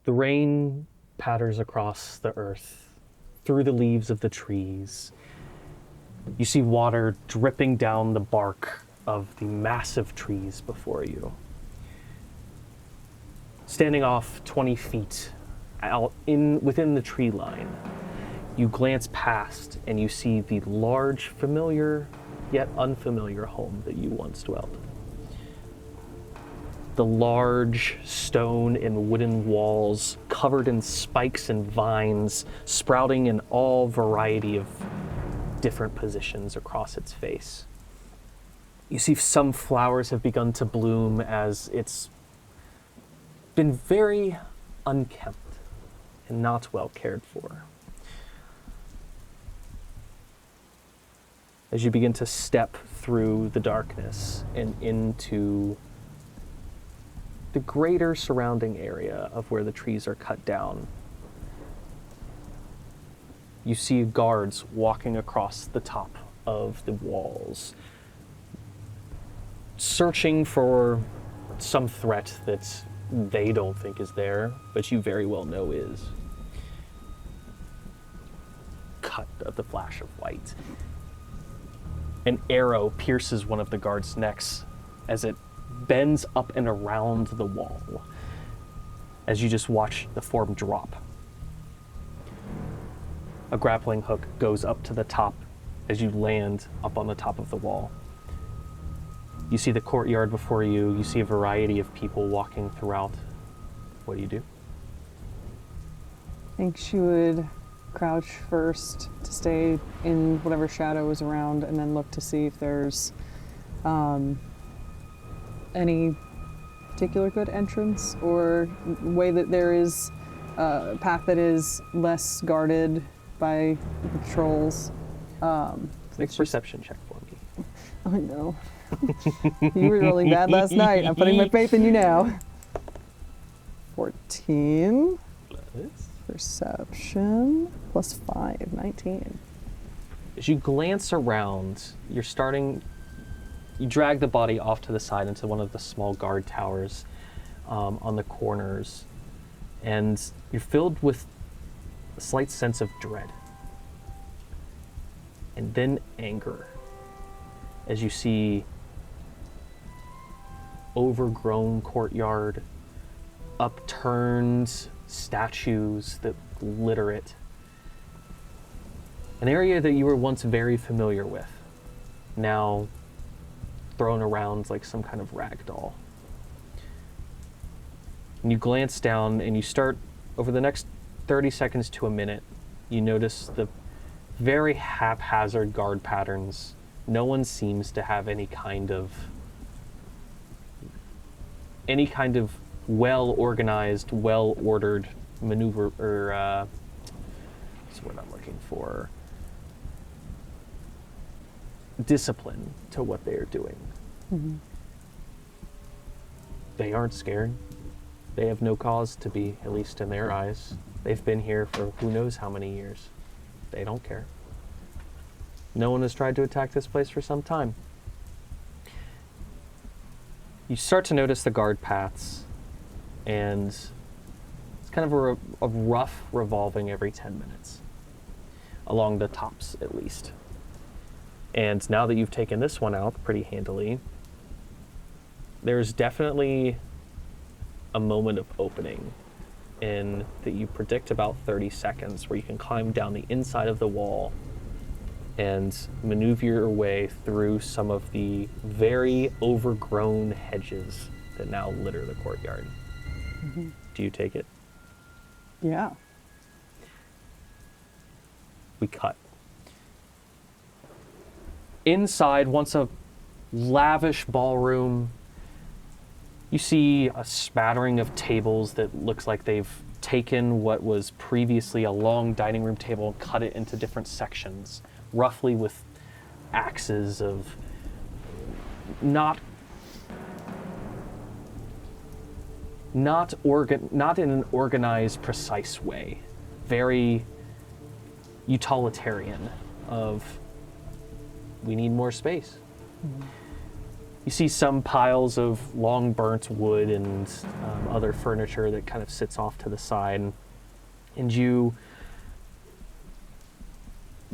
The rain patters across the earth, through the leaves of the trees. You see water dripping down the bark of the massive trees before you. Standing off 20 feet out within the tree line, you glance past and you see the large, familiar yet unfamiliar home that you once dwelled. The large stone and wooden walls covered in spikes and vines, sprouting in all variety of different positions across its face. You see some flowers have begun to bloom as it's been very unkempt and not well cared for. As you begin to step through the darkness and into the greater surrounding area of where the trees are cut down, you see guards walking across the top of the walls, searching for some threat that they don't think is there, but you very well know is. Cut of the flash of white. An arrow pierces one of the guards' necks as it bends up and around the wall, as you just watch the form drop. A grappling hook goes up to the top as you land up on the top of the wall. You see the courtyard before you. You see a variety of people walking throughout. What do you do? I think she would crouch first to stay in whatever shadow is around, and then look to see if there's any particular good entrance or way that there is a path that is less guarded by the patrols. Make a perception check for me. Oh no. You were rolling bad last night. I'm putting my faith in you now. 14. Plus. Perception. Plus 5. 19. As you glance around, you drag the body off to the side into one of the small guard towers on the corners, and you're filled with a slight sense of dread. And then anger, as you see overgrown courtyard, upturned statues that litter it. An area that you were once very familiar with, now thrown around like some kind of rag doll. And you glance down and you start, over the next 30 seconds to a minute, you notice the very haphazard guard patterns. No one seems to have any kind of well-organized, well-ordered maneuver, or what's the word I'm looking for? Discipline to what they are doing. Mm-hmm. They aren't scared. They have no cause to be, at least in their eyes. They've been here for who knows how many years. They don't care. No one has tried to attack this place for some time. You start to notice the guard paths, and it's kind of a rough revolving every 10 minutes, along the tops at least. And now that you've taken this one out pretty handily, there's definitely a moment of opening in that you predict about 30 seconds where you can climb down the inside of the wall and maneuver your way through some of the very overgrown hedges that now litter the courtyard. Mm-hmm. Do you take it? Yeah. We cut. Inside, once a lavish ballroom, you see a smattering of tables that looks like they've taken what was previously a long dining room table and cut it into different sections, roughly with axes of not in an organized, precise way. Very utilitarian of, we need more space. Mm-hmm. You see some piles of long burnt wood and other furniture that kind of sits off to the side. And you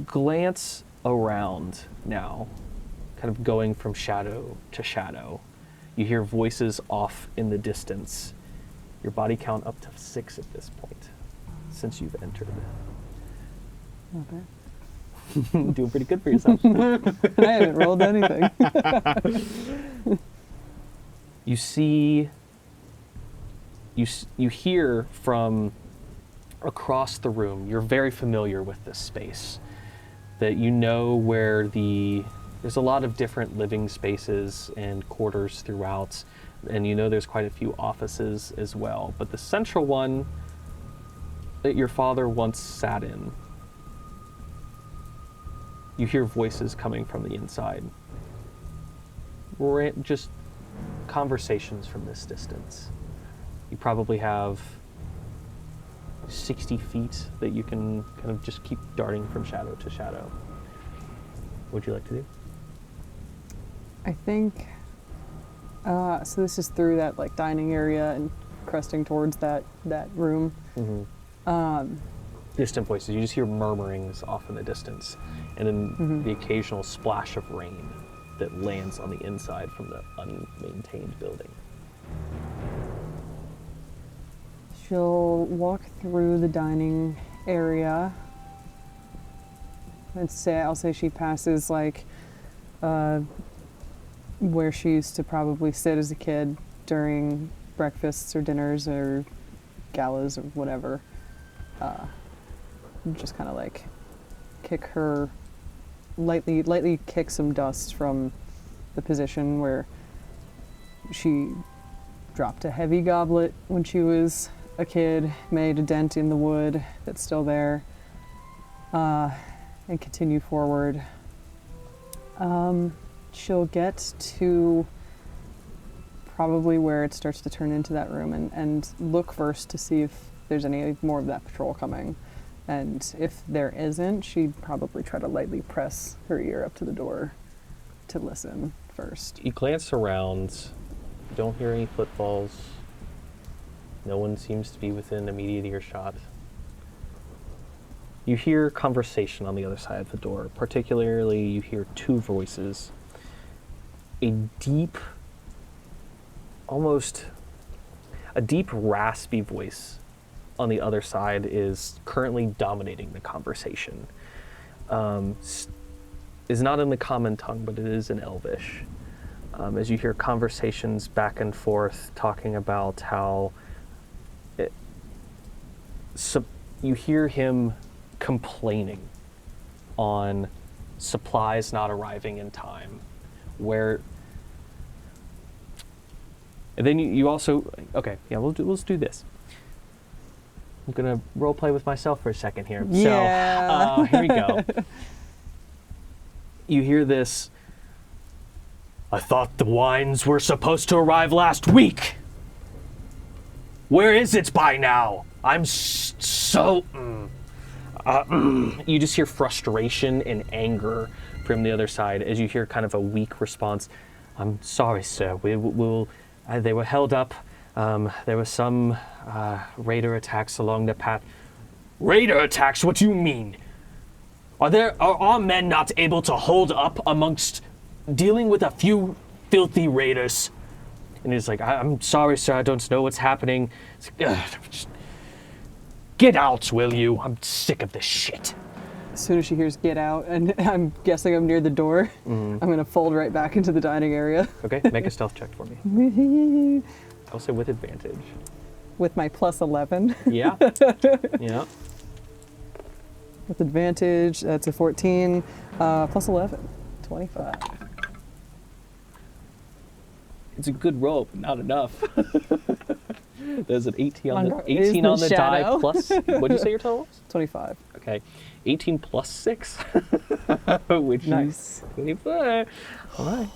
glance around now, kind of going from shadow to shadow. You hear voices off in the distance. Your body count up to 6 at this point, since you've entered. Okay. Doing pretty good for yourself. I haven't rolled anything. You see, you hear from across the room. You're very familiar with this space. That you know where there's a lot of different living spaces and quarters throughout, and you know there's quite a few offices as well. But the central one that your father once sat in, you hear voices coming from the inside. Just conversations from this distance. You probably have 60 feet that you can kind of just keep darting from shadow to shadow. What would you like to do? I think, so this is through that like dining area and cresting towards that room. Mm-hmm. Distant voices. You just hear murmurings off in the distance, and then the occasional splash of rain that lands on the inside from the unmaintained building. She'll walk through the dining area. I'll say she passes like where she used to probably sit as a kid during breakfasts or dinners or galas or whatever. Just kind of like lightly kick some dust from the position where she dropped a heavy goblet when she was a kid, made a dent in the wood that's still there, and continue forward. She'll get to probably where it starts to turn into that room and look first to see if there's any more of that patrol coming. And if there isn't, she'd probably try to lightly press her ear up to the door to listen first. You glance around, don't hear any footfalls. No one seems to be within immediate earshot. You hear conversation on the other side of the door. Particularly, you hear 2 voices. A deep, raspy voice on the other side is currently dominating the conversation. Is not in the common tongue, but it is in Elvish. As you hear conversations back and forth talking about how you hear him complaining on supplies not arriving in time, and then you also, okay, yeah, let's do this. I'm gonna role play with myself for a second here. Yeah. So, here we go. You hear this, I thought the wines were supposed to arrive last week. Where is it by now? I'm so... You just hear frustration and anger from the other side as you hear kind of a weak response. I'm sorry, sir. They were held up. There were some raider attacks along the path. Raider attacks? What do you mean? Are our men not able to hold up amongst dealing with a few filthy raiders? And he's like, I'm sorry, sir. I don't know what's happening. Just get out, will you? I'm sick of this shit. As soon as she hears get out, and I'm guessing I'm near the door, I'm going to fold right back into the dining area. Okay, make a stealth check for me. I'll say with advantage. With my plus 11. Yeah. Yeah. With advantage, that's a 14, plus 11, 25. It's a good roll, but not enough. There's an 18 on the Is 18 the on the die shadow. plus. What'd you say your total was? 25. Okay, 18 plus 6, which Nice. is 25. All right.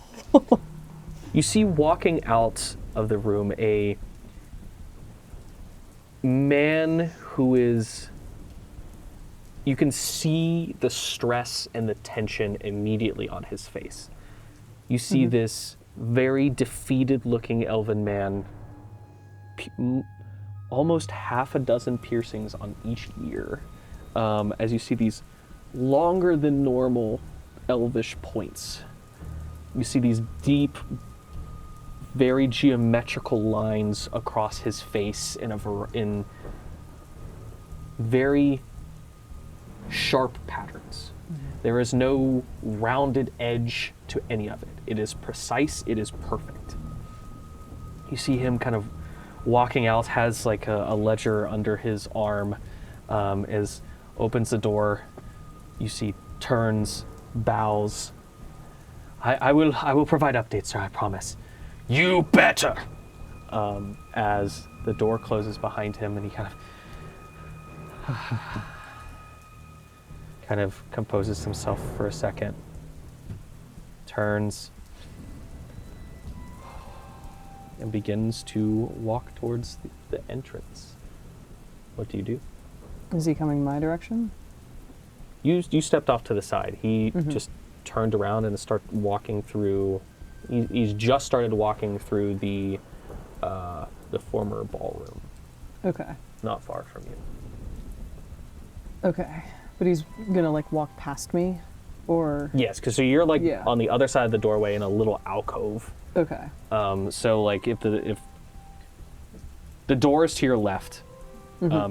You see walking out of the room a man who is. You can see the stress and the tension immediately on his face. You see this very defeated-looking elven man, almost half a dozen piercings on each ear, as you see these longer than normal elvish points. You see these deep, very geometrical lines across his face in very sharp patterns. There is no rounded edge to any of it. It is precise, it is perfect. You see him kind of walking out, has like a ledger under his arm, as opens the door. You see turns, bows. I will provide updates, sir, I promise. You better! As the door closes behind him and he kind of composes himself for a second, turns, and begins to walk towards the entrance. What do you do? Is he coming my direction? You stepped off to the side. He just turned around and started walking through. He's just started walking through the former ballroom. Okay. Not far from you. Okay. But he's gonna like walk past me, or? Yes, because so you're like Yeah. on the other side of the doorway in a little alcove. Okay. So like if the door is to your left,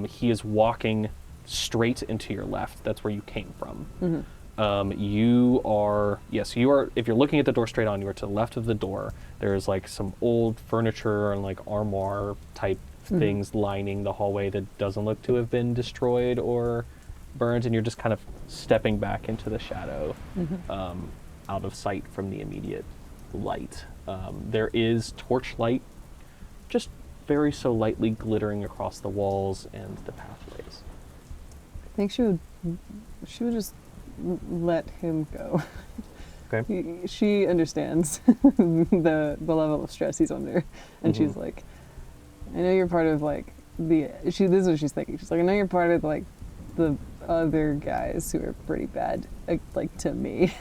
he is walking straight into your left. That's where you came from. You are if you're looking at the door straight on, you are to the left of the door. There's like some old furniture and like armoire type things lining the hallway that doesn't look to have been destroyed or burned, and you're just kind of stepping back into the shadow, out of sight from the immediate light. There is torchlight, just very so lightly glittering across the walls and the pathways. I think she would just let him go. Okay. She understands the level of stress he's under, and she's like, I know you're part of like this is what she's thinking. She's like, I know you're part of like the other guys who are pretty bad, like to me.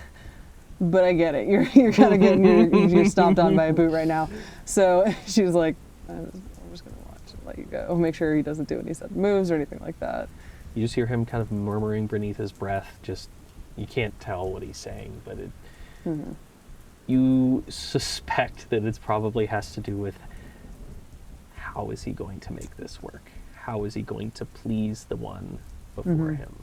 But I get it. You're kind of getting you're stomped on by a boot right now. So she was like, I'm just gonna watch and let you go. Make sure he doesn't do any sudden moves or anything like that. You just hear him kind of murmuring beneath his breath. Just you can't tell what he's saying, but you suspect that it probably has to do with how is he going to make this work? How is he going to please the one before him?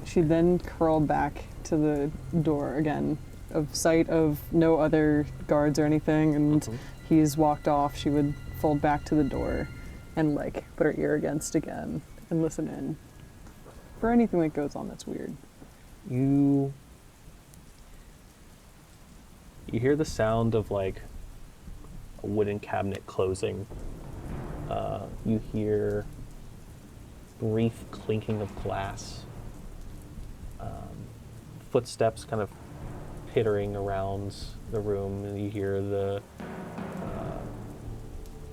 She then curled back to the door again, of sight of no other guards or anything, and he's walked off. She would fold back to the door and like put her ear against again and listen in for anything that goes on that's weird. You hear the sound of like a wooden cabinet closing. You hear brief clinking of glass. Footsteps kind of pittering around the room, and you hear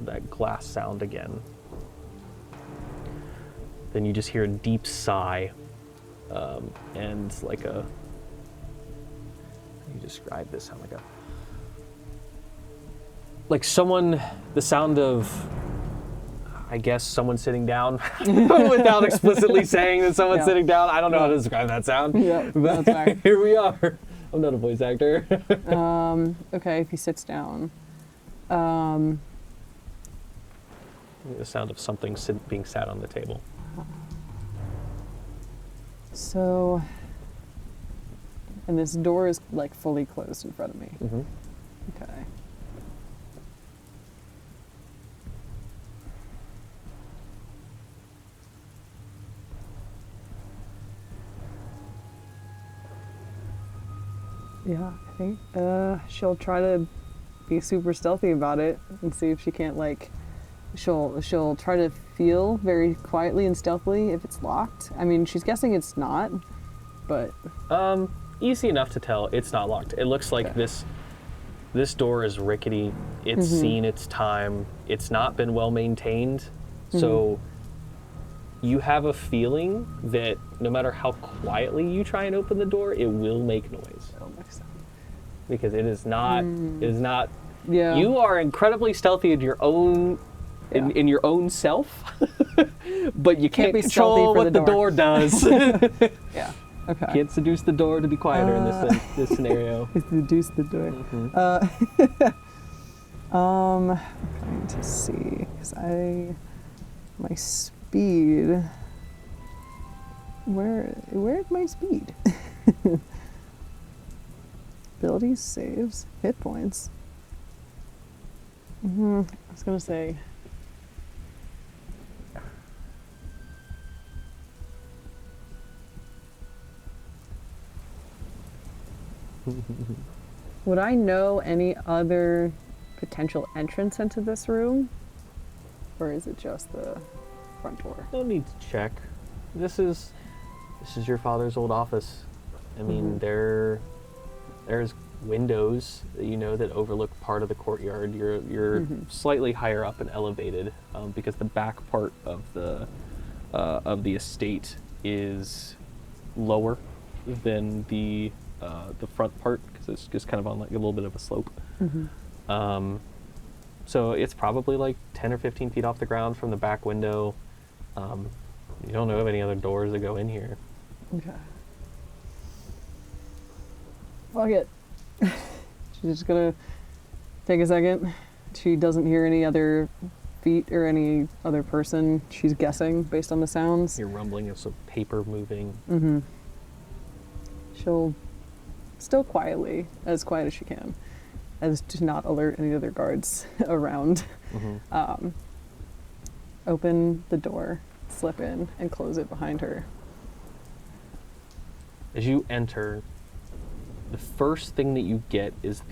that glass sound again. Then you just hear a deep sigh, and like how do you describe this? Sound like someone, the sound of, I guess, someone sitting down without explicitly saying that someone's sitting down. I don't know how to describe that sound. Yeah, But that's fine. here we are. I'm not a voice actor. Okay, if he sits down. The sound of something being sat on the table. So, and this door is like fully closed in front of me. Okay. Yeah, I think she'll try to be super stealthy about it and see if she can't like. She'll try to feel very quietly and stealthily if it's locked. I mean, she's guessing it's not, but Easy enough to tell it's not locked. It looks like this door is rickety. It's seen its time. It's not been well maintained. So you have a feeling that no matter how quietly you try and open the door, it will make noise. it'll make sense. because it is not. It is not. Yeah. You are incredibly stealthy in your own. Yeah. In your own self, but you can't be control stealthy for what the the door. door does. Yeah. Okay. Can't seduce the door to be quieter in this scenario. Reduce the door. I'm trying to see because my speed. Where's my speed? Abilities, saves, hit points. I was gonna say. Would I know any other potential entrance into this room? Or is it just the front door? No need to check. This is your father's old office. I mean, there's windows that overlook part of the courtyard. You're slightly higher up and elevated because the back part of the estate is lower than the front part because it's just kind of on like a little bit of a slope. So it's probably like 10 or 15 feet off the ground from the back window. You don't know of any other doors that go in here. Okay. Fuck it. She's just gonna take a second. She doesn't hear any other feet or any other person. She's guessing based on the sounds. You're rumbling of some paper moving. She'll still quietly, as quiet as she can, as to not alert any other guards around. Open the door, slip in, and close it behind her. As you enter, the first thing that you get is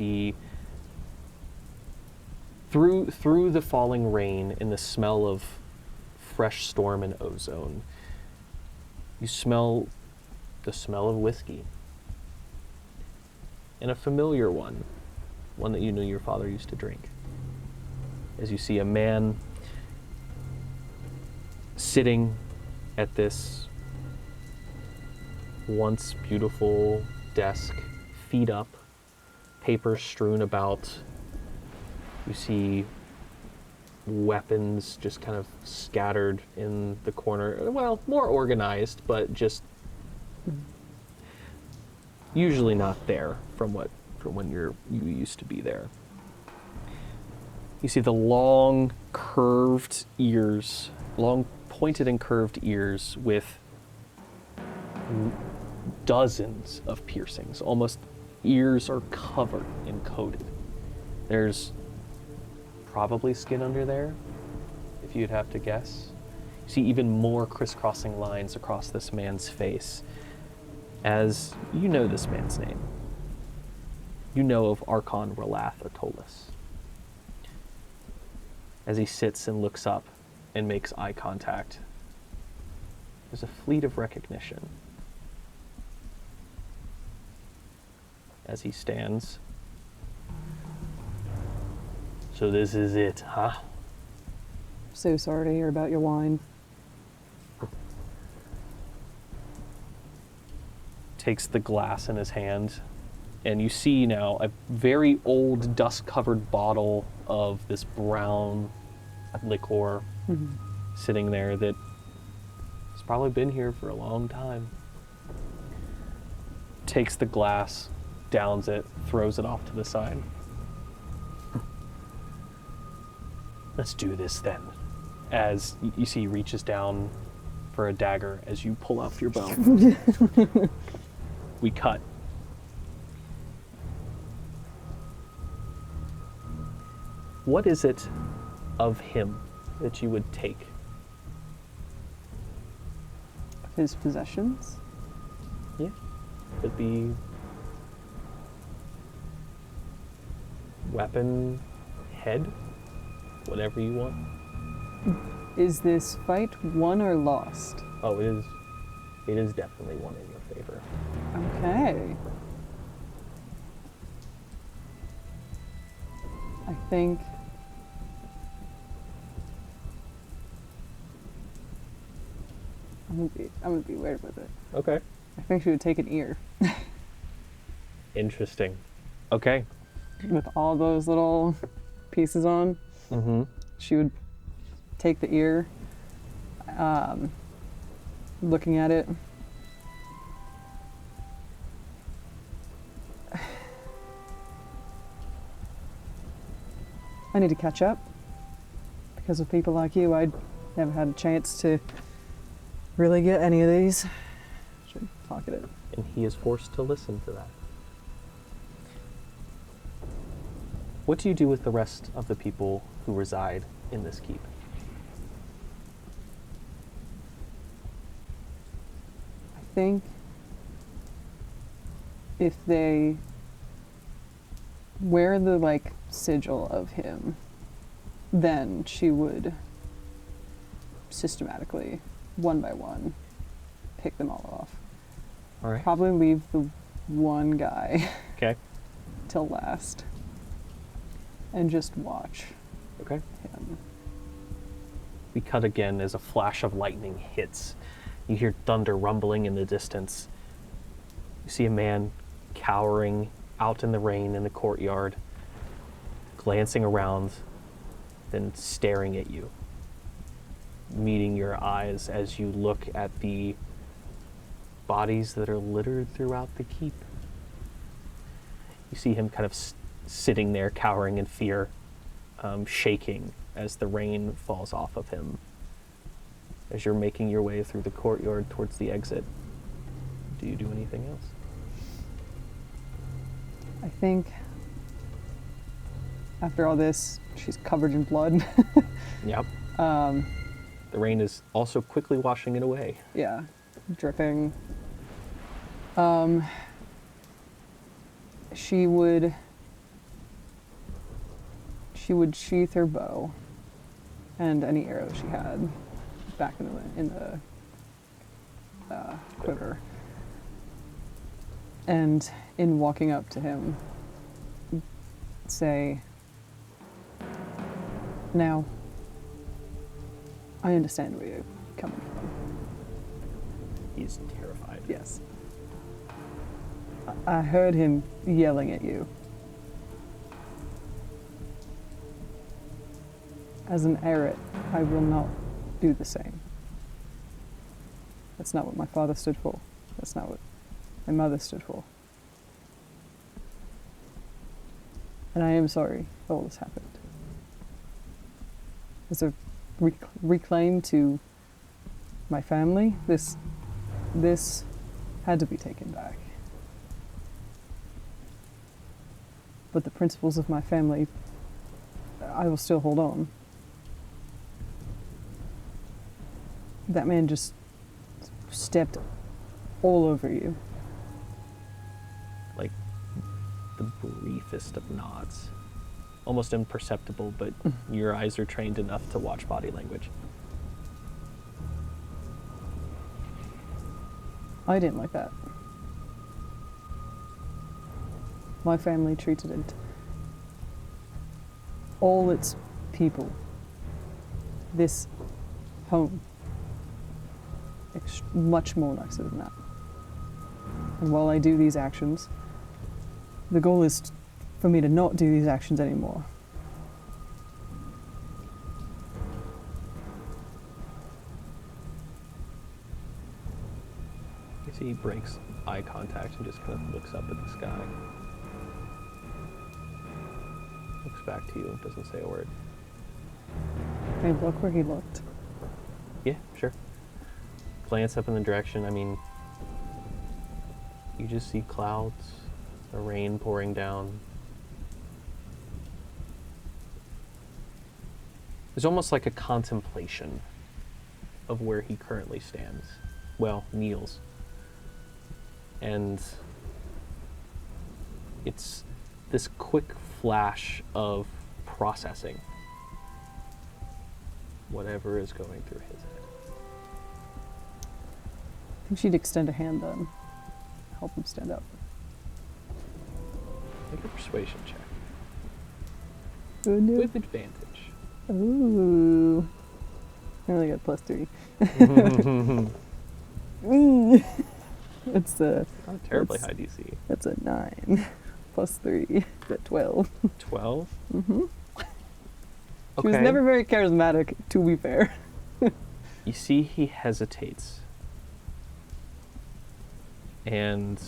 through the falling rain and the smell of fresh storm and ozone. You smell the smell of whiskey. And a familiar one that you knew your father used to drink. As you see a man sitting at this once beautiful desk, feet up, papers strewn about. You see weapons just kind of scattered in the corner. Well, more organized, but just usually not there from when you used to be there. You see the long curved ears, long pointed and curved ears with dozens of piercings. Almost ears are covered and coated. There's probably skin under there, if you'd have to guess. You see even more crisscrossing lines across this man's face, as you know this man's name. You know of Archon Relath Otolis. As he sits and looks up and makes eye contact, there's a fleet of recognition. As he stands. So this is it, huh? So sorry to hear about your wine. Takes the glass in his hand, and you see now a very old, dust-covered bottle of this brown liqueur sitting there that has probably been here for a long time. Takes the glass, downs it, throws it off to the side. Let's do this then. As you see, he reaches down for a dagger as you pull off your bow. We cut. What is it of him that you would take? His possessions? Yeah. Could be weapon, head, whatever you want. Is this fight won or lost? Oh, it is definitely one in your favor. Okay. I think I'm gonna be weird with it. Okay. I think she would take an ear. Interesting. Okay. with all those little pieces on. Mm-hmm. She would take the ear, looking at it. I need to catch up. Because of people like you, I'd never had a chance to really get any of these. Should pocket it. And he is forced to listen to that. What do you do with the rest of the people who reside in this keep? I think if they wear the like sigil of him, then she would systematically, one by one, pick them all off. All right. Probably leave the one guy Okay. till last and just watch Okay. him. We cut again as a flash of lightning hits. You hear thunder rumbling in the distance. You see a man cowering out in the rain in the courtyard, glancing around, then staring at you, meeting your eyes as you look at the bodies that are littered throughout the keep. You see him kind of sitting there, cowering in fear, shaking as the rain falls off of him. As you're making your way through the courtyard towards the exit, do you do anything else? I think after all this, she's covered in blood. Yep. The rain is also quickly washing it away. Yeah, dripping. She would sheath her bow and any arrows she had back in the quiver. And in walking up to him, say, "Now, I understand where you're coming from." He's terrified. Yes. I heard him yelling at you. As an Eret, I will not do the same. That's not what my father stood for. That's not what my mother stood for. And I am sorry all this happened. As a reclaim to my family, this had to be taken back. But the principles of my family, I will still hold on. That man just stepped all over you. Like the briefest of nods. Almost imperceptible, but your eyes are trained enough to watch body language. I didn't like that. My family treated it, all its people, this home, much more nicer than that. And while I do these actions, the goal is for me to not do these actions anymore. You see he breaks eye contact and just kind of looks up at the sky. Looks back to you, doesn't say a word. I look where he looked. Yeah, sure. Glance up in the direction, I mean, you just see clouds, the rain pouring down. There's almost like a contemplation of where he currently stands. Well, kneels. And it's this quick flash of processing whatever is going through his head. I think she'd extend a hand then, help him stand up. Make a persuasion check. Oh, no. With advantage. Ooh. I only got +3. It's a... Not terribly high DC. That's a 9. Plus 3. At 12. 12? Mm-hmm. Okay. She was never very charismatic, to be fair. You see he hesitates. And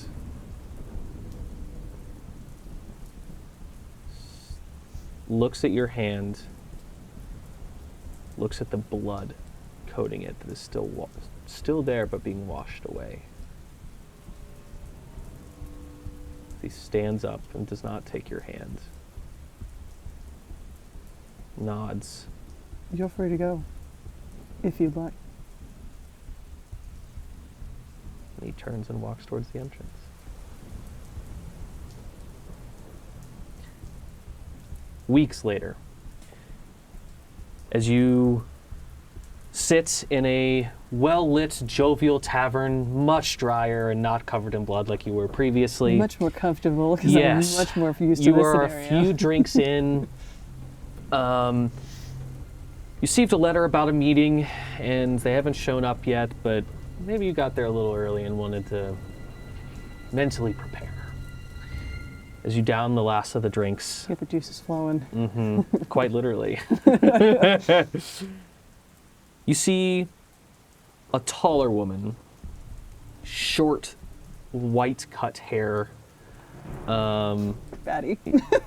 looks at your hand, looks at the blood coating it that is still there but being washed away. He stands up and does not take your hand. Nods. You're free to go, if you'd like. And he turns and walks towards the entrance. Weeks later, as you sit in a well-lit, jovial tavern, much drier and not covered in blood like you were previously. Much more comfortable, because Yes. I'm much more used to You this are scenario. a few drinks in. You received a letter about a meeting, and they haven't shown up yet, but maybe you got there a little early and wanted to mentally prepare. As you down the last of the drinks. Get the juices flowing. Quite literally. You see a taller woman, short, white-cut hair. Batty.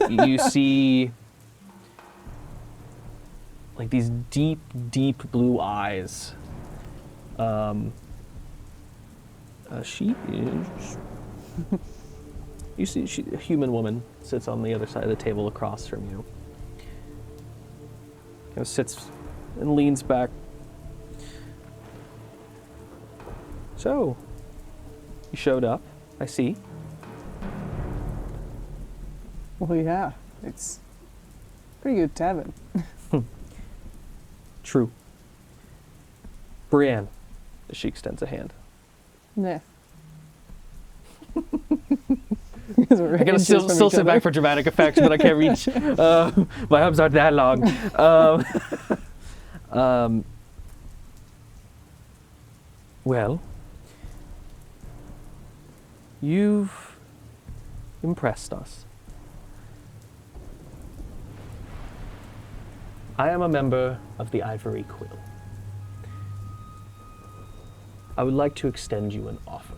You see like these deep, deep blue eyes. She is... You see a human woman sits on the other side of the table across from you. Kind of sits and leans back. So, you showed up, I see. Well, yeah. It's pretty good tavern. True. Brienne, as she extends a hand. Neth. I gotta still sit back for dramatic effects, but I can't reach. My arms aren't that long. Well, you've impressed us. I am a member of the Ivory Quill. I would like to extend you an offer.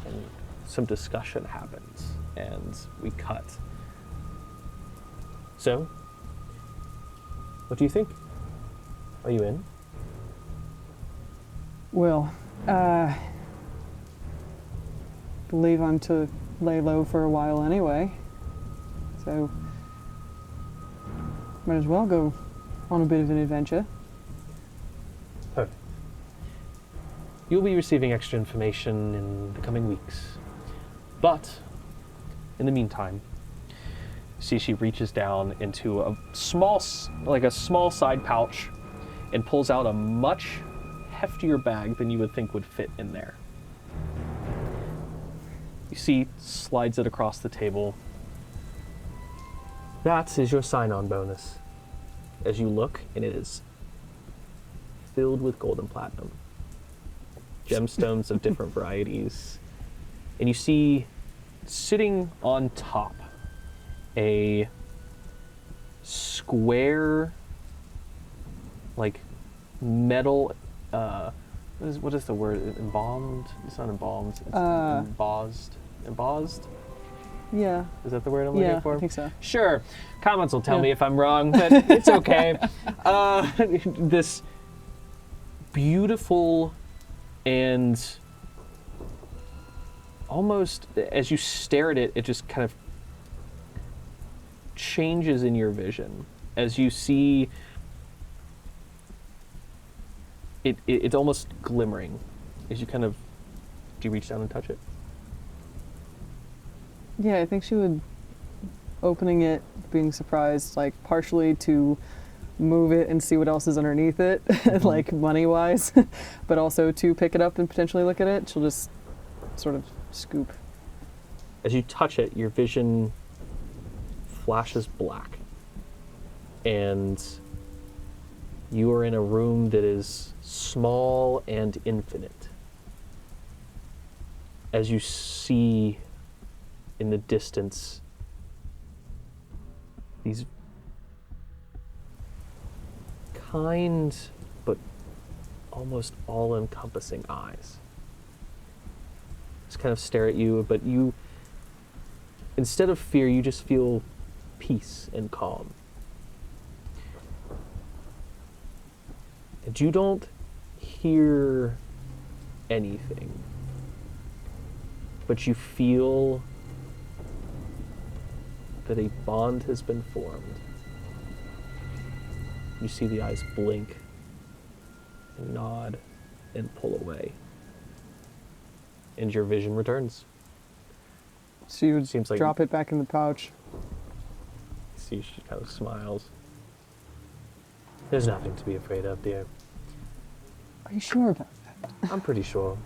And some discussion happens, and we cut. So, what do you think? Are you in? Well, believe I'm to lay low for a while anyway. So, might as well go on a bit of an adventure. Perfect. You'll be receiving extra information in the coming weeks. But, in the meantime, see she reaches down into a small side pouch and pulls out a much heftier bag than you would think would fit in there. You see, slides it across the table. That is your sign-on bonus. As you look, and it is filled with gold and platinum. Gemstones of different varieties. And you see, sitting on top, a square, like, metal, what is the word? Embalmed? It's not embalmed. It's embossed. Embossed? Yeah. Is that the word I'm looking for? I think so. Sure. Comments will tell Yeah. me if I'm wrong, but it's okay. This beautiful and almost, as you stare at it, it just kind of changes in your vision. As you see it's almost glimmering. As you kind of, do you reach down and touch it? Yeah, I think she would, opening it, being surprised, like, partially to move it and see what else is underneath it, like, money-wise, but also to pick it up and potentially look at it. She'll just sort of scoop. As you touch it, your vision flashes black. And you are in a room that is small and infinite. As you see in the distance, these kind but almost all-encompassing eyes just kind of stare at you, but you, instead of fear, you just feel peace and calm. And you don't hear anything, but you feel that a bond has been formed. You see the eyes blink and nod and pull away. And your vision returns. She would Seems like- drop it back in the pouch. See, she kind of smiles. There's nothing to be afraid of, dear. Are you sure about that? I'm pretty sure.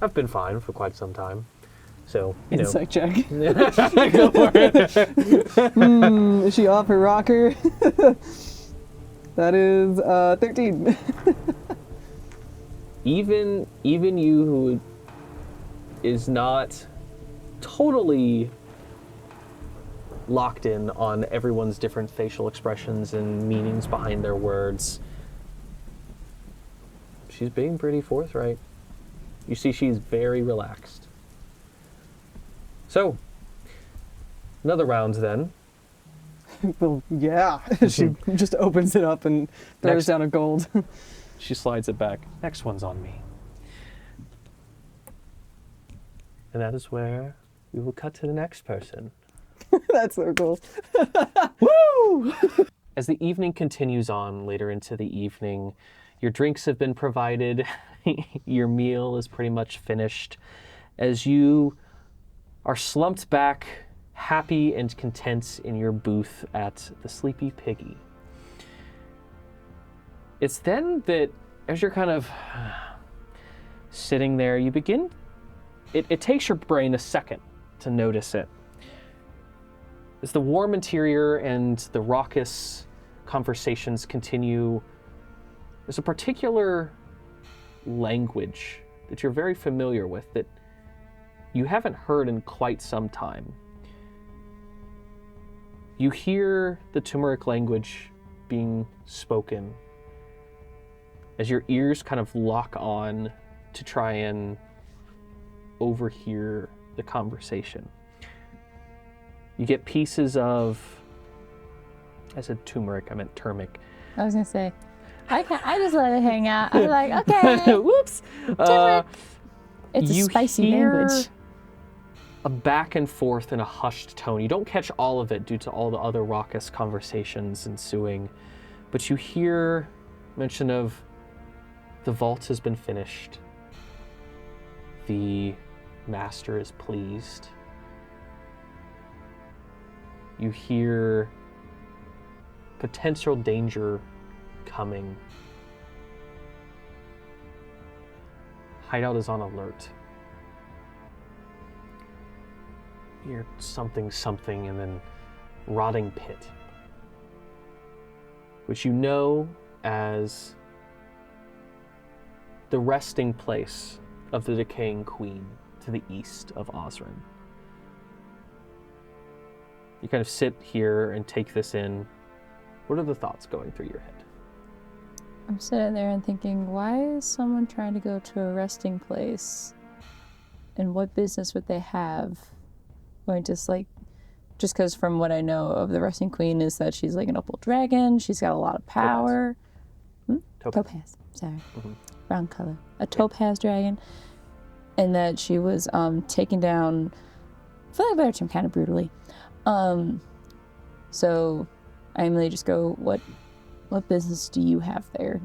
I've been fine for quite some time. So, you Insight check. know. Go for it. Is she off her rocker? That is 13. Even you who is not totally locked in on everyone's different facial expressions and meanings behind their words, she's being pretty forthright. You see she's very relaxed. So, another round then. Well, yeah. She just opens it up and throws Next. down a gold. She slides it back. Next one's on me. And that is where we will cut to the next person. That's so cool. Woo! As the evening continues on later into the evening, your drinks have been provided, your meal is pretty much finished, as you are slumped back, happy and content in your booth at the Sleepy Piggy. It's then that, as you're kind of sitting there, you begin, it takes your brain a second to notice it. As the warm interior and the raucous conversations continue, there's a particular language that you're very familiar with that you haven't heard in quite some time. You hear the turmeric language being spoken as your ears kind of lock on to try and overhear the conversation. You get pieces of, I said turmeric, I meant turmeric. I was gonna say, I just let it hang out. I'm like, okay. Whoops. It's a you spicy hear language. a back and forth in a hushed tone. You don't catch all of it due to all the other raucous conversations ensuing, but you hear mention of the vault has been finished. The master is pleased. You hear potential danger coming. Hideout is on alert. You hear something, and then rotting pit, which you know as the resting place of the decaying queen to the east of Osran. You kind of sit here and take this in. What are the thoughts going through your head? I'm sitting there and thinking, why is someone trying to go to a resting place? And what business would they have? Going to just because from what I know of the resting queen is that she's like an opal dragon. She's got a lot of power. Topaz. Sorry. Mm-hmm. Brown color. A topaz dragon. And that she was taken down, for lack of a better term, kind of brutally. So I immediately just go, what business do you have there?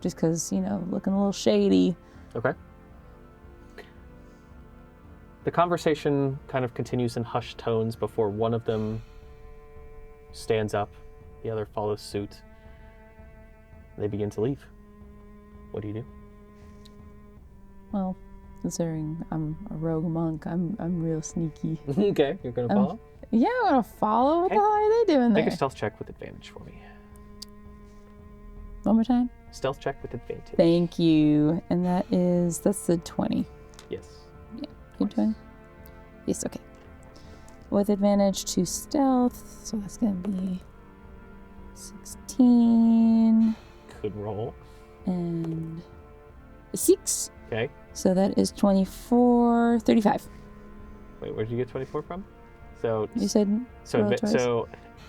Just because, looking a little shady. Okay. The conversation kind of continues in hushed tones before one of them stands up, the other follows suit. They begin to leave. What do you do? Well, considering I'm a rogue monk, I'm real sneaky. Okay, you're gonna follow? Yeah, I'm gonna follow. What the hell are they doing there? Make a stealth check with advantage for me. One more time. Stealth check with advantage. Thank you. And that's the 20. Yes. Good 20? Yes, okay. with advantage to stealth, so that's gonna be 16 Good roll. and 6. Okay. So that is 24, 35. Wait, where'd you get 24 from? So You said roll twice? so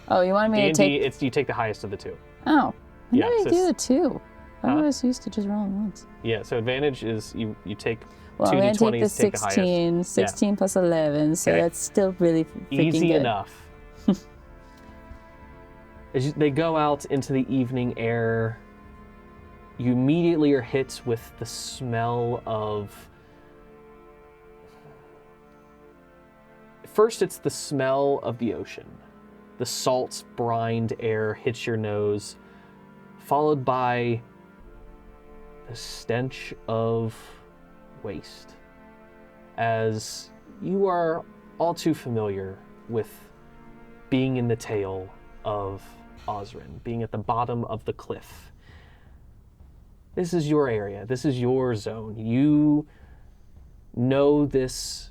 Oh, you wanted me to D&D, take... it's you take the highest of the two. Oh, I Yeah, thought you so do the 2. I Huh? was used to just rolling once. Yeah, so advantage is you take Well, two I'm going to take the D20s, take the highest. 16, 16 plus 11, so Okay. that's still really freaking Easy good. enough. They go out into the evening air. You immediately are hit with the smell of... First, it's the smell of the ocean. The salt, brined air hits your nose, followed by the stench of waste. As you are all too familiar with being in the tail of Osrin, being at the bottom of the cliff. This is your area. This is your zone. You know these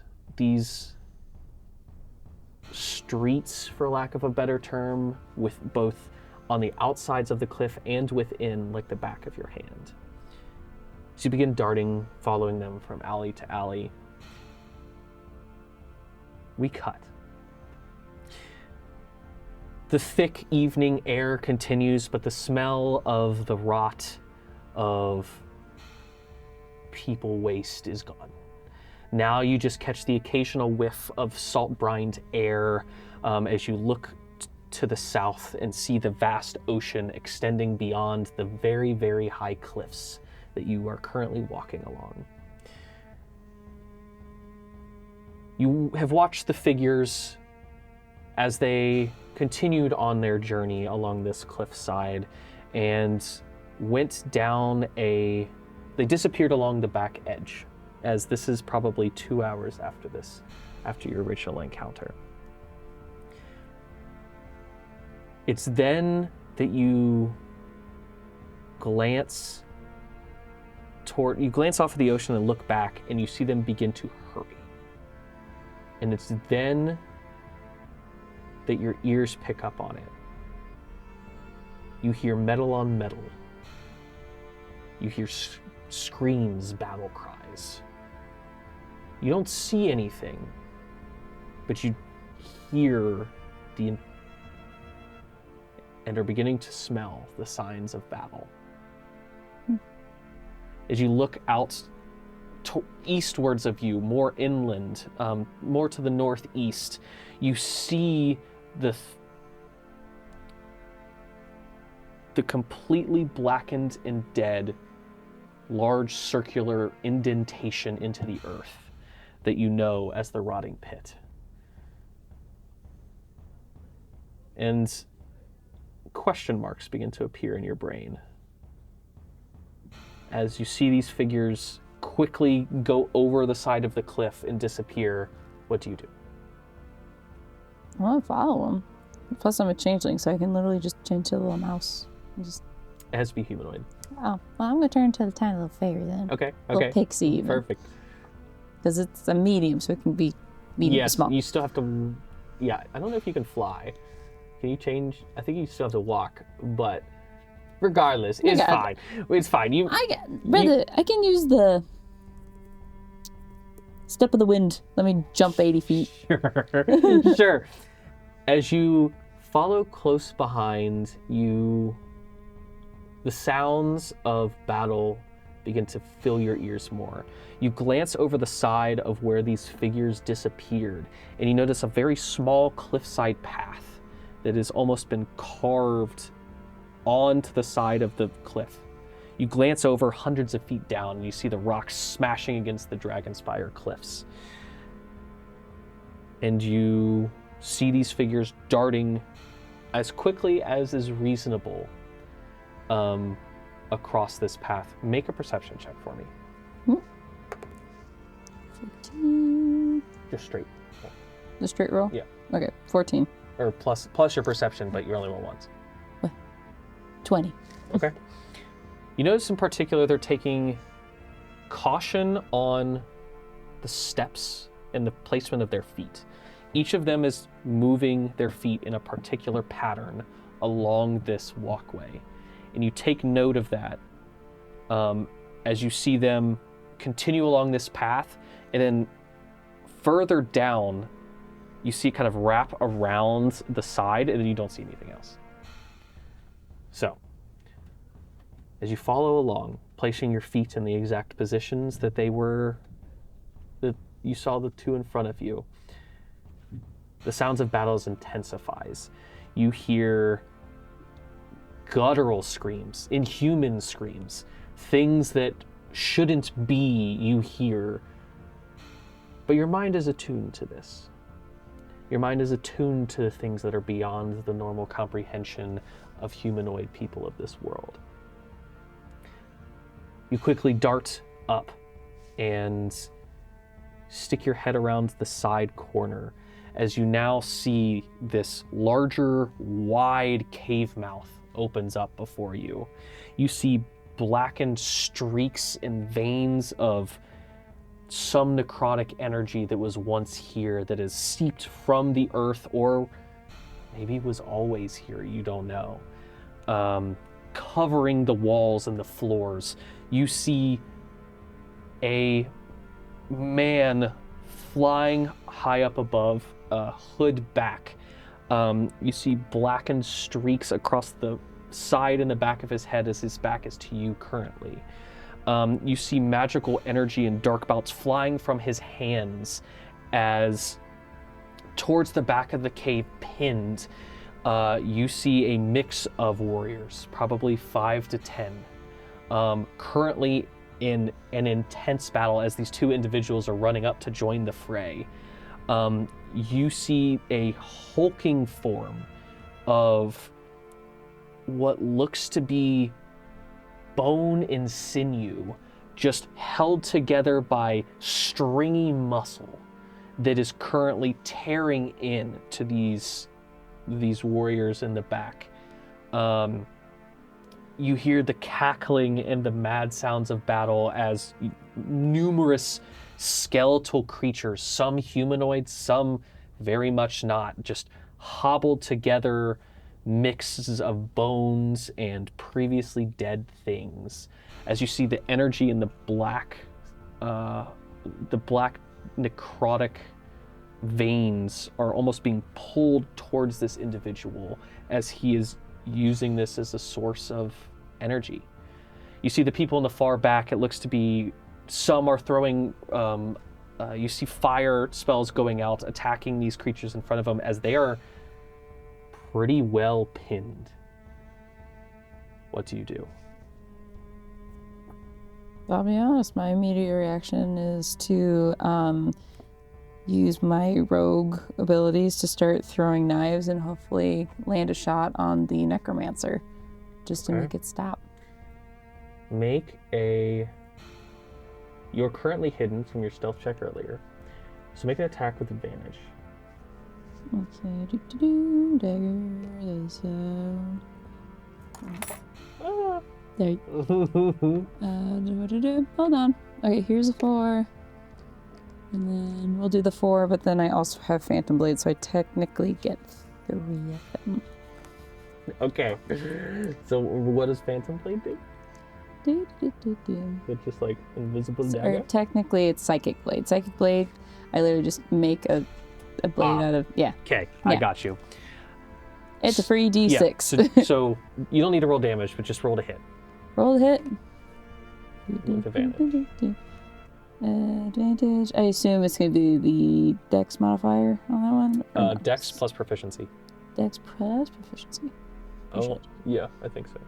streets, for lack of a better term, with both on the outsides of the cliff and within, like the back of your hand. So you begin darting, following them from alley to alley. We cut. The thick evening air continues, but the smell of the rot of people waste is gone. Now you just catch the occasional whiff of salt-brined air as you look to the south and see the vast ocean extending beyond the very, very high cliffs that you are currently walking along. You have watched the figures as they continued on their journey along this cliffside and went down they disappeared along the back edge, as this is probably 2 hours after your original encounter. It's then that you glance off of the ocean and look back, and you see them begin to hurry. And it's then that your ears pick up on it. You hear metal on metal. You hear screams, battle cries. You don't see anything, but you hear and are beginning to smell the signs of battle. As you look out eastwards of you, more inland, more to the northeast, you see the completely blackened and dead large circular indentation into the earth that you know as the rotting pit. And question marks begin to appear in your brain as you see these figures quickly go over the side of the cliff and disappear. What do you do? I want to follow them. Plus, I'm a changeling, so I can literally just change to a little mouse. And just... It has to be humanoid. Oh, well, I'm going to turn into a tiny little fairy then. Okay. Little pixie even. Perfect. Because it's a medium, so it can be medium to small. You still have to... Yeah, I don't know if you can fly. Can you change? I think you still have to walk, but regardless, it's fine. It's fine. I can use the step of the wind. Let me jump 80 feet. Sure. Sure. As you follow close behind you, the sounds of battle begin to fill your ears more. You glance over the side of where these figures disappeared, and you notice a very small cliffside path that has almost been carved onto the side of the cliff. You glance over hundreds of feet down, and you see the rocks smashing against the Dragonspire cliffs. And you see these figures darting as quickly as is reasonable across this path. Make a perception check for me. 14. Just straight. The straight roll? Yeah. Okay, 14. Or plus your perception, but you only roll once. 20. Okay. You notice in particular they're taking caution on the steps and the placement of their feet. Each of them is moving their feet in a particular pattern along this walkway. And you take note of that as you see them continue along this path, and then further down, you see it kind of wrap around the side, and then you don't see anything else. So, as you follow along, placing your feet in the exact positions that you saw the two in front of you, the sounds of battles intensifies. You hear guttural screams, inhuman screams, things that shouldn't be, you hear. But your mind is attuned to this. Your mind is attuned to things that are beyond the normal comprehension of humanoid people of this world. You quickly dart up and stick your head around the side corner as you now see this larger, wide cave mouth opens up before you. You see blackened streaks and veins of some necrotic energy that was once here, that is seeped from the earth, or maybe was always here, you don't know. Covering the walls and the floors. You see a man flying high up above, hood back. You see blackened streaks across the side and the back of his head as his back is to you currently. You see magical energy and dark bouts flying from his hands as towards the back of the cave pinned, you see a mix of warriors, probably 5 to 10, currently in an intense battle as these two individuals are running up to join the fray. You see a hulking form of what looks to be bone and sinew, just held together by stringy muscle, that is currently tearing in to these warriors in the back. You hear the cackling and the mad sounds of battle as numerous skeletal creatures, some humanoid, some very much not, just hobbled together mixes of bones and previously dead things. As you see the energy in the black necrotic veins are almost being pulled towards this individual as he is using this as a source of energy. You see the people in the far back, it looks to be, some are throwing, you see fire spells going out, attacking these creatures in front of them as they are pretty well pinned. What do you do? I'll be honest, my immediate reaction is to use my rogue abilities to start throwing knives and hopefully land a shot on the necromancer, just to make it stop. You're currently hidden from your stealth check earlier, so make an attack with advantage. Okay, dagger, there's there. Hold on. Okay, here's a 4. And then we'll do the 4, but then I also have Phantom Blade, so I technically get 3 of them. Okay. So what does Phantom Blade do? It's just like invisible dagger? Or technically it's Psychic Blade. Psychic Blade, I literally just make a blade out of, yeah. Okay, I got you. It's a free D6. Yeah, so you don't need to roll damage, but just roll to hit. Roll to hit. With advantage. Advantage. I assume it's going to be the Dex modifier on that one? Or Dex plus proficiency. Dex plus proficiency. Oh, yeah, I think so.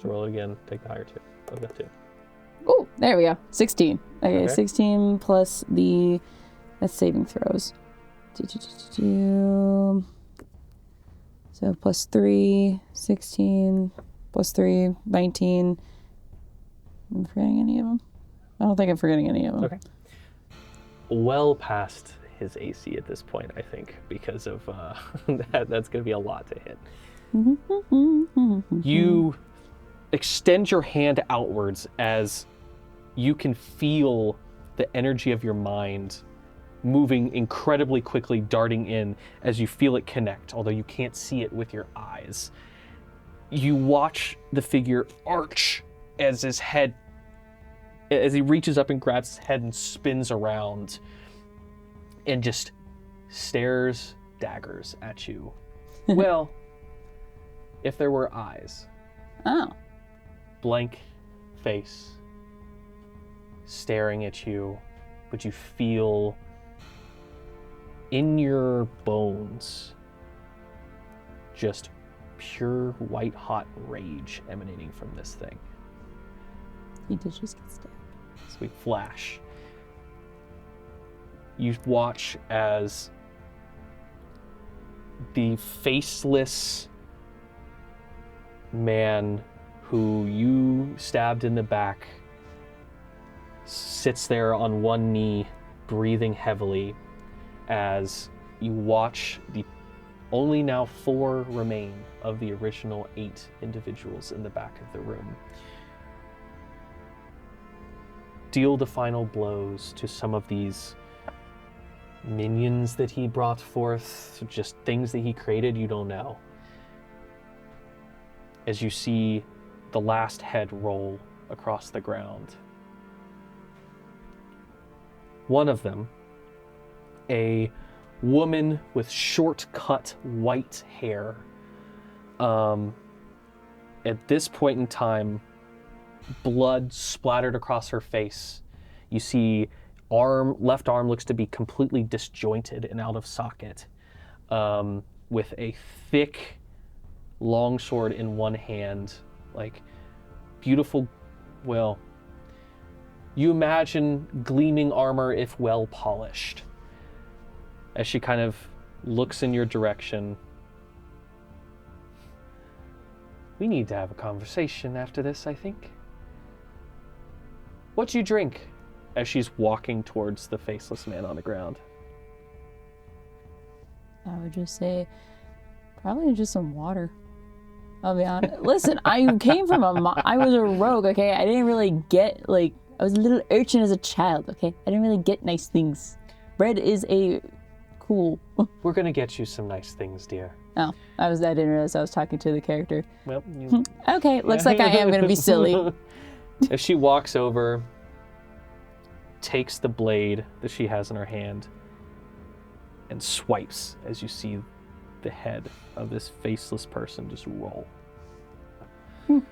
So roll it again, take the higher 2. I've got 2. Oh, there we go. 16. Okay, 16 plus that's saving throws. So plus 3, 16, plus 3, 19. Am I forgetting any of them? I don't think I'm forgetting any of them. Okay. Well past his AC at this point, I think, because of that's going to be a lot to hit. You extend your hand outwards as you can feel the energy of your mind moving incredibly quickly, darting in as you feel it connect, although you can't see it with your eyes. You watch the figure arch as he reaches up and grabs his head and spins around and just stares daggers at you. Well, if there were eyes. Oh. Blank face, staring at you, but you feel in your bones just pure white-hot rage emanating from this thing. He did just get stabbed. So we flash. You watch as the faceless man who you stabbed in the back sits there on one knee, breathing heavily, as you watch the only now 4 remain of the original 8 individuals in the back of the room deal the final blows to some of these minions that he brought forth, just things that he created, you don't know. As you see the last head roll across the ground. One of them, a woman with short-cut white hair. At this point in time, blood splattered across her face. You see left arm looks to be completely disjointed and out of socket, with a thick longsword in one hand, like beautiful, well, you imagine gleaming armor if well polished. As she kind of looks in your direction. We need to have a conversation after this, I think. What do you drink? As she's walking towards the faceless man on the ground. I would just say, probably just some water. I'll be honest. Listen, I came from I was a rogue, okay? I didn't really get, I was a little urchin as a child, okay? I didn't really get nice things. Bread is cool. We're gonna get you some nice things, dear. Oh, I didn't realize I was talking to the character. Well, okay, looks like I am gonna be silly. If she walks over, takes the blade that she has in her hand, and swipes as you see the head of this faceless person just roll. You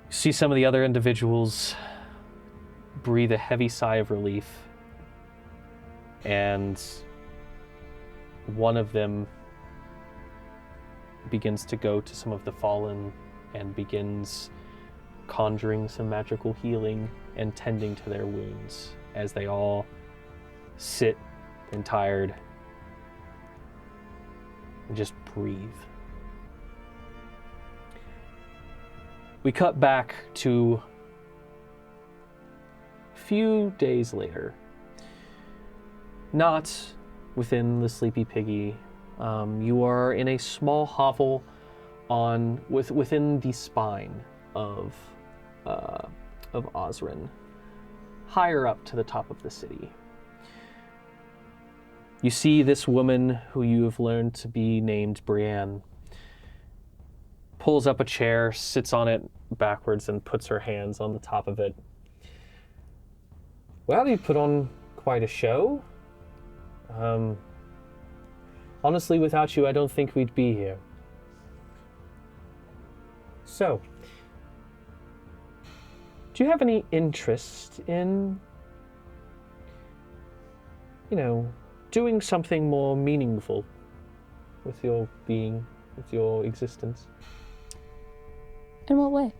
see some of the other individuals breathe a heavy sigh of relief, and one of them begins to go to some of the fallen and begins conjuring some magical healing and tending to their wounds as they all sit and tired and just breathe. We cut back to a few days later. Not within the Sleepy Piggy. You are in a small hovel within the spine of Osrin, higher up to the top of the city. You see this woman who you have learned to be named Brienne pulls up a chair, sits on it backwards, and puts her hands on the top of it. Well, you put on quite a show. Honestly, without you, I don't think we'd be here. So, do you have any interest in, doing something more meaningful with your being, with your existence? In what way?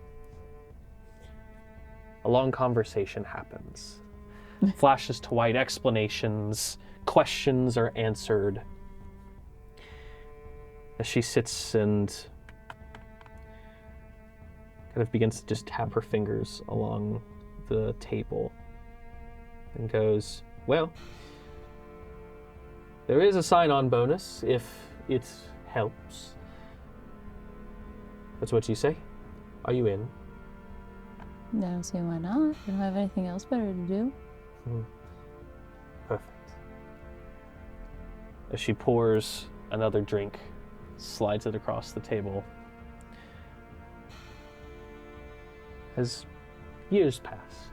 A long conversation happens. Flashes to white, explanations, questions are answered. As she sits and kind of begins to just tap her fingers along the table and goes, well, there is a sign-on bonus if it helps. That's what you say? Are you in? I don't see why not. I don't have anything else better to do. Perfect. As she pours another drink, slides it across the table. As years pass,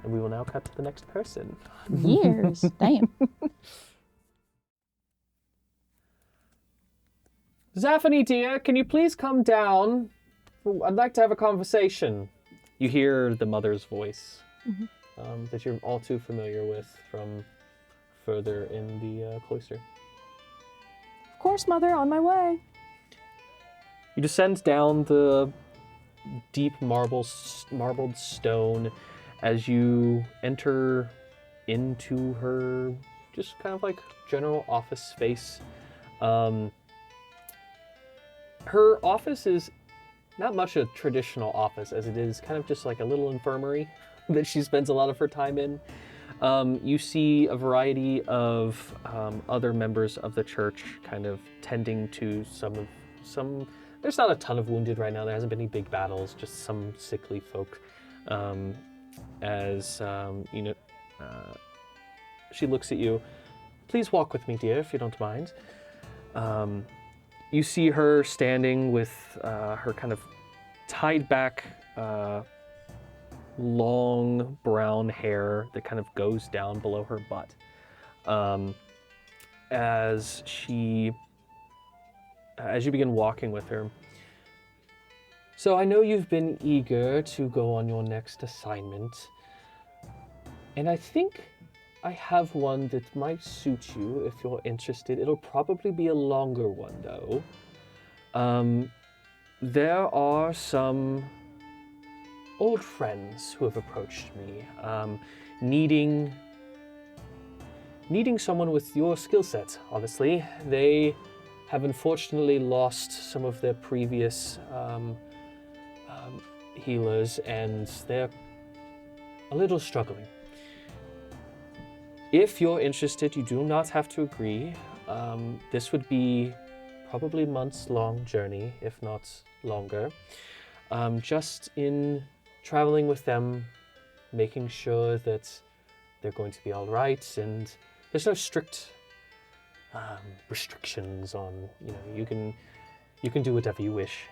and we will now cut to the next person. Years. Damn. Zephani, dear, can you please come down? I'd like to have a conversation. You hear the mother's voice that you're all too familiar with from further in the cloister. Of course, Mother, on my way. You descend down the deep marbled stone as you enter into her just kind of like general office space. Her office is not much a traditional office, as it is kind of just like a little infirmary that she spends a lot of her time in. You see a variety of other members of the church kind of tending to some. There's not a ton of wounded right now. There hasn't been any big battles, just some sickly folk. She looks at you. Please walk with me, dear, if you don't mind. You see her standing with her kind of tied back, long brown hair that kind of goes down below her butt. As you begin walking with her. So I know you've been eager to go on your next assignment, and I think I have one that might suit you if you're interested. It'll probably be a longer one, though. There are some old friends who have approached me, needing someone with your skill set, honestly. They have unfortunately lost some of their previous healers, and they're a little struggling. If you're interested, you do not have to agree. This would be probably months-long journey, if not longer. Just in traveling with them, making sure that they're going to be all right, and there's no strict restrictions on, you can do whatever you wish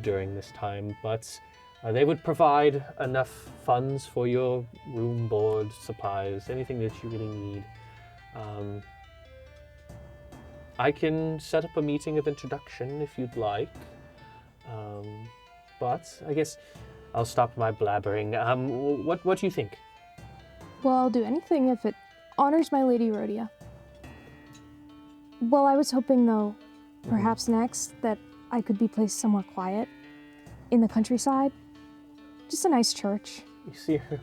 during this time, but they would provide enough funds for your room, board, supplies, anything that you really need. I can set up a meeting of introduction if you'd like, but I guess I'll stop my blabbering. What do you think? Well, I'll do anything if it honors my Lady Rhodia. Well, I was hoping, though, perhaps next, that I could be placed somewhere quiet, in the countryside. Just a nice church. You see her.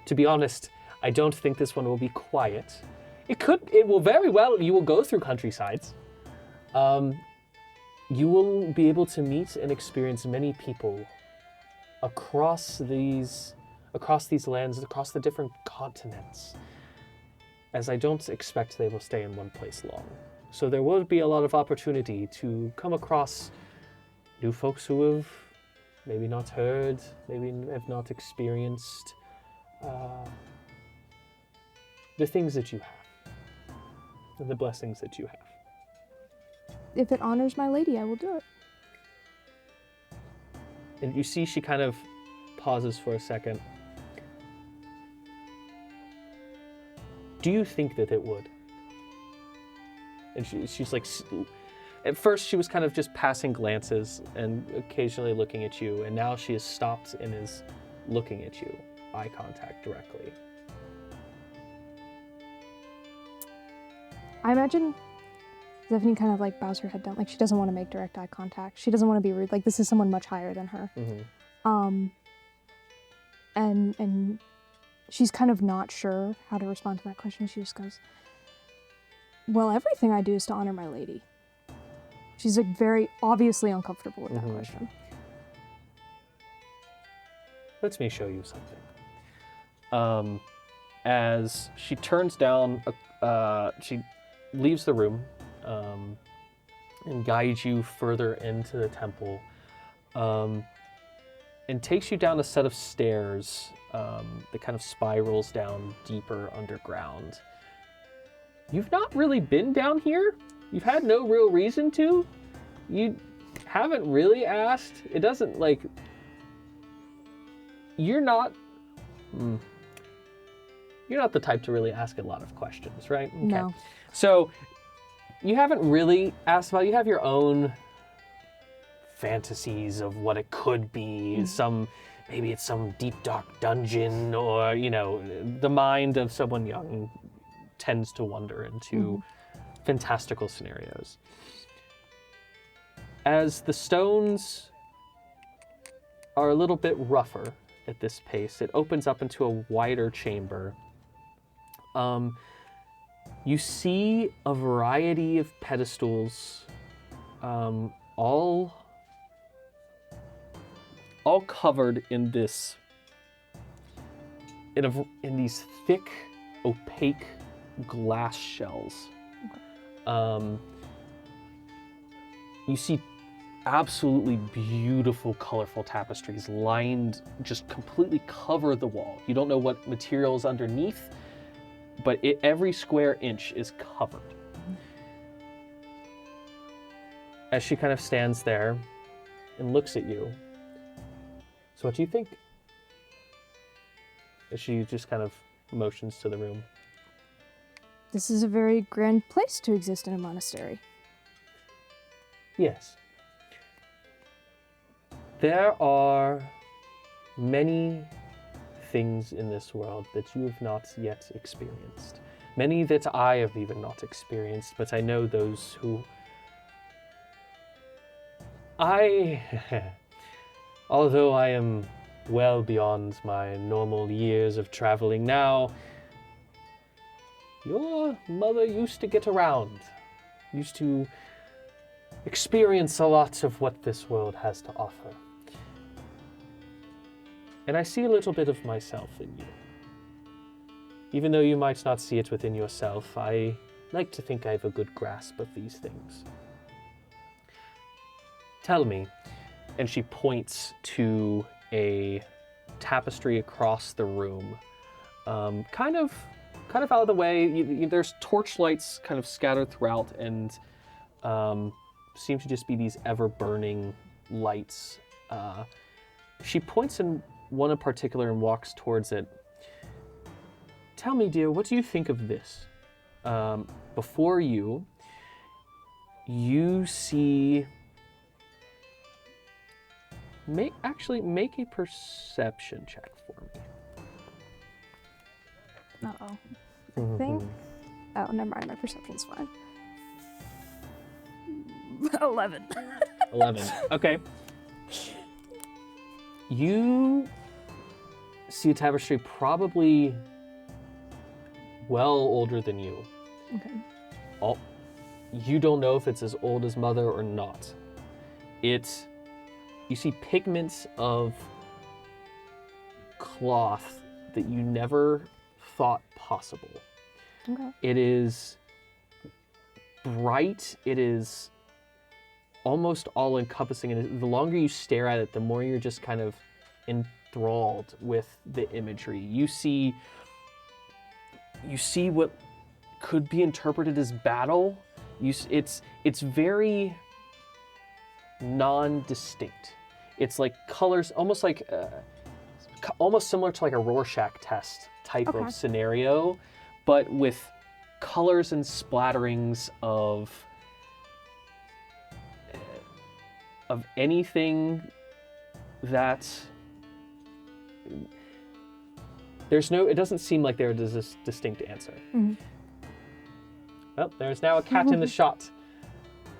To be honest, I don't think this one will be quiet. It will very well, you will go through countrysides. You will be able to meet and experience many people across these lands, across the different continents, as I don't expect they will stay in one place long. So there will be a lot of opportunity to come across new folks who have maybe not heard, maybe have not experienced the things that you have, and the blessings that you have. If it honors my lady, I will do it. And you see she kind of pauses for a second. Do you think that it would? And she's like, at first she was kind of just passing glances and occasionally looking at you, and now she has stopped and is looking at you, eye contact directly. I imagine Zephani kind of like bows her head down, like she doesn't want to make direct eye contact. She doesn't want to be rude. Like this is someone much higher than her. Mm-hmm. And she's kind of not sure how to respond to that question. She just goes, well, everything I do is to honor my lady. She's like very obviously uncomfortable with that question. Let me show you something. As she turns down, she leaves the room and guides you further into the temple. and takes you down a set of stairs that kind of spirals down deeper underground. You've not really been down here. You've had no real reason to. You haven't really asked. It doesn't, like... You're not the type to really ask a lot of questions, right? Okay. No. So, you haven't really asked about, you have your own fantasies of what it could be. Maybe it's some deep, dark dungeon, or, you know, the mind of someone young tends to wander into fantastical scenarios. As the stones are a little bit rougher at this pace, it opens up into a wider chamber. You see a variety of pedestals, all covered in these thick, opaque glass shells. You see absolutely beautiful, colorful tapestries lined, just completely cover the wall. You don't know what material is underneath, but every square inch is covered. As she kind of stands there and looks at you, so what do you think? As she just kind of motions to the room. This is a very grand place to exist in a monastery. Yes. There are many things in this world that you have not yet experienced. Many that I have even not experienced, but I know those who... Although I am well beyond my normal years of traveling now, your mother used to get around, used to experience a lot of what this world has to offer. And I see a little bit of myself in you. Even though you might not see it within yourself, I like to think I have a good grasp of these things. Tell me, and she points to a tapestry across the room, kind of out of the way. There's torchlights kind of scattered throughout, and seem to just be these ever-burning lights. She points in one in particular and walks towards it. Tell me, dear, what do you think of this? Before you see... Make a perception check for me. Uh-oh. I think... Oh, never mind. My perception's fine. 11. 11. Okay. You see a tapestry probably well older than you. Okay. You don't know if it's as old as Mother or not. You see pigments of cloth that you never thought possible. Okay. It is bright. It is almost all-encompassing, and the longer you stare at it, the more you're just kind of enthralled with the imagery. You see what could be interpreted as battle. It's very non-distinct. It's like colors, almost similar to like a Rorschach test type of scenario, but with colors and splatterings of anything that it doesn't seem like there is a distinct answer. Mm-hmm. Well, there's now a cat in the shot.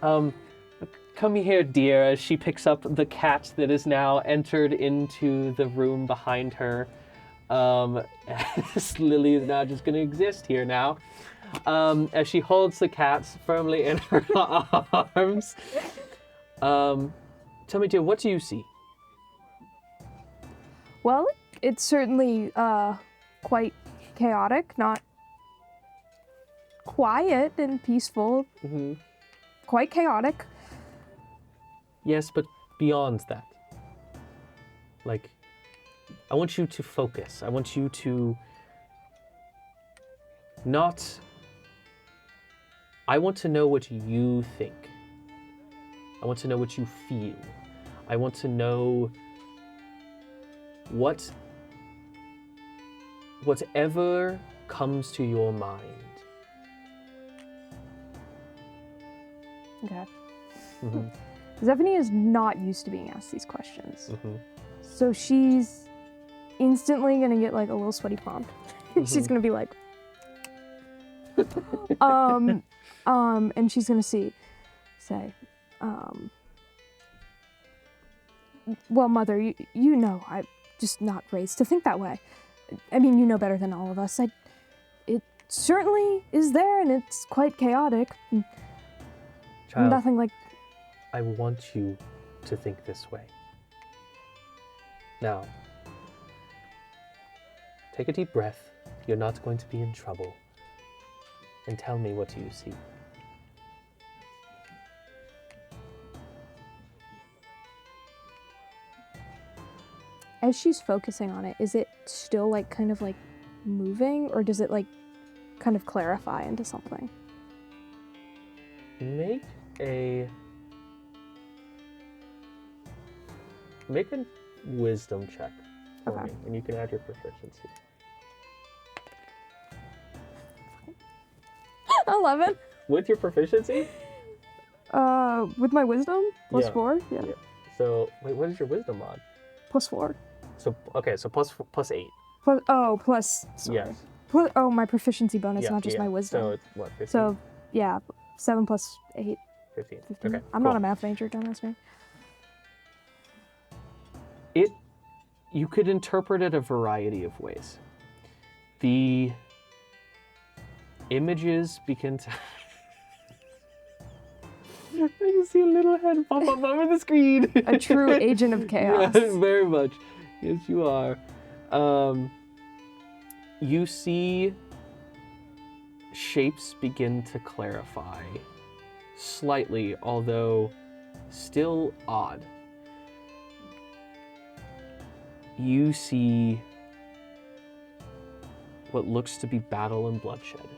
Come here, dear, as she picks up the cat that is now entered into the room behind her. This Lily is now just going to exist here now. As she holds the cat firmly in her arms. Tell me, dear, what do you see? Well, it's certainly quite chaotic, not quiet and peaceful. Mm-hmm. Quite chaotic. Yes, but beyond that. Like, I want you to focus. I want you to not... I want to know what you think. I want to know what you feel. I want to know whatever comes to your mind. Okay. Mm-hmm. Zephani is not used to being asked these questions. Mm-hmm. So she's instantly gonna get like a little sweaty palm. She's gonna be like, and she's gonna say, well, Mother, you know, I'm just not raised to think that way. I mean, you know better than all of us. It certainly is there, and it's quite chaotic. Child, Nothing like... I want you to think this way. Now, take a deep breath. You're not going to be in trouble. And tell me, what do you see? As she's focusing on it, is it still like kind of like moving, or does it like kind of clarify into something? Make a wisdom check for Okay. me, and you can add your proficiency. 11. With your proficiency? With my wisdom? Plus Yeah. 4? Yeah. So, wait, what is your wisdom mod? Plus 4. So, okay, so plus 8. Plus. Sorry. Yes. Plus, my proficiency bonus, Yeah, not just yeah. my wisdom. So it's what, 15? So, yeah, 7 plus 8, 15. 15. Okay, I'm cool. not a math major, don't ask me. You could interpret it a variety of ways. The images begin to... I can see a little head pop up over the screen. A true agent of chaos. Yes, very much. Yes, you are. You see shapes begin to clarify slightly, although still odd. You see what looks to be battle and bloodshed.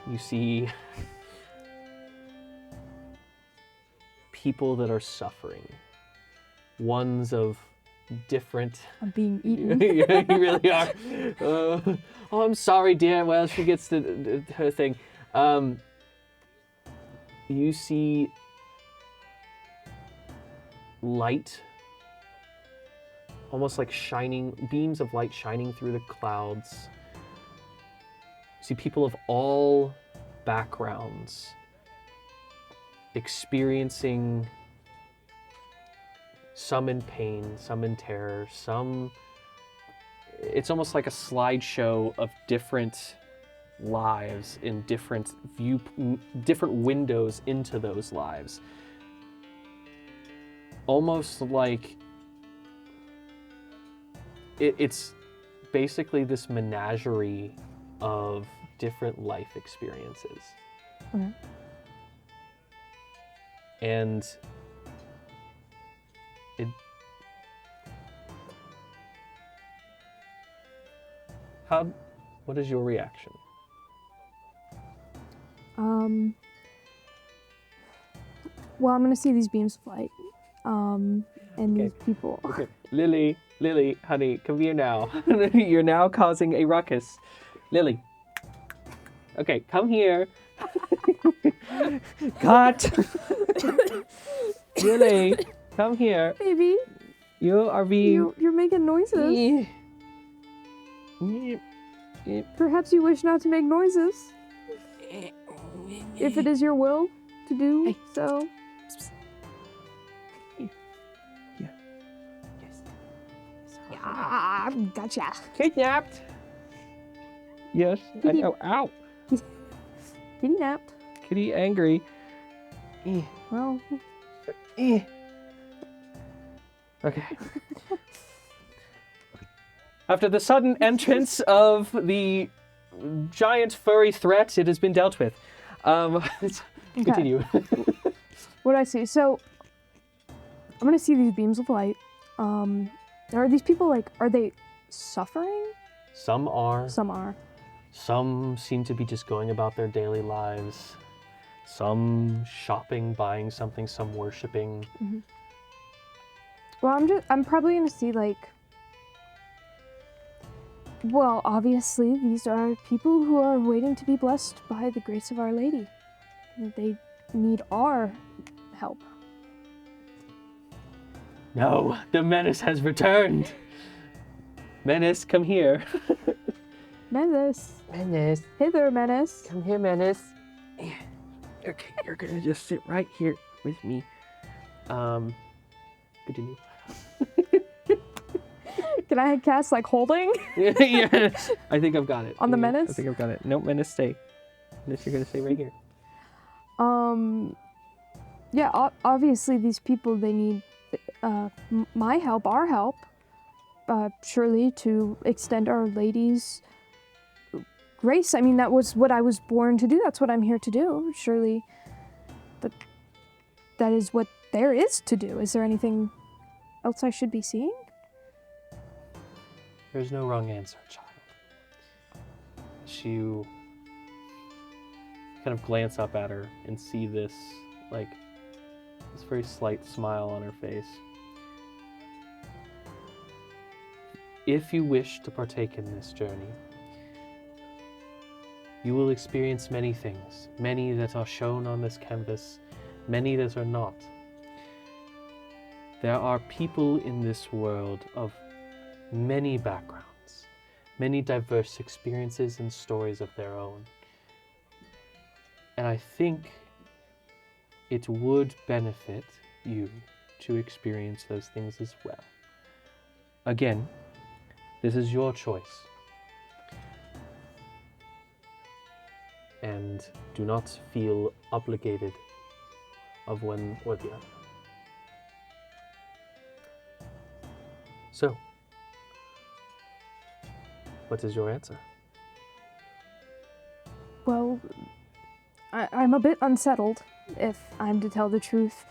You see people that are suffering. Ones of different... I'm being eaten. Yeah, you really are. Oh, I'm sorry, dear. Well, she gets her thing. You see light, almost like shining, beams of light shining through the clouds. You see people of all backgrounds experiencing, some in pain, some in terror, some... It's almost like a slideshow of different lives in different different windows into those lives. Almost like it's basically this menagerie of different life experiences. Okay. And what is your reaction? Well, I'm gonna see these beams of light. And Okay. these people. Okay. Lily, honey, come here now. You're now causing a ruckus. Lily. Okay, come here. Cut. Lily, come here. Baby, You are being... you're making noises. Perhaps you wish not to make noises. If it is your will to do so. Yeah, gotcha. Kidnapped. Yes. Kitty. Ow. Kitty napped. Kitty angry. Well, Okay. After the sudden entrance of the giant furry threat, it has been dealt with. Continue. what do I see? So, I'm gonna see these beams of light. Are these people are they suffering? Some are. Some are. Some seem to be just going about their daily lives. Some shopping, buying something, some worshiping. Mm-hmm. Well, I'm probably gonna see well, obviously these are people who are waiting to be blessed by the grace of Our Lady. They need our help. No, the menace has returned. Menace, come here. Menace. Menace, Hither, Menace. come here, Menace. Okay, you're gonna just sit right here with me. Continue. Can I cast holding? Yeah, I think I've got it. On the I menace? think I've got it. Nope, menace, stay. Menace, you're gonna stay right here. Yeah, obviously these people, they need my help, our help, surely to extend Our Lady's grace. I mean, that was what I was born to do. That's what I'm here to do. Surely that is what there is to do. Is there anything else I should be seeing? There's no wrong answer, child. You kind of glance up at her and see this very slight smile on her face. If you wish to partake in this journey, you will experience many things, many that are shown on this canvas, many that are not. There are people in this world of many backgrounds, many diverse experiences and stories of their own. And I think it would benefit you to experience those things as well. Again, this is your choice. And do not feel obligated of one or the other. So, what is your answer? Well, I'm a bit unsettled, if I'm to tell the truth.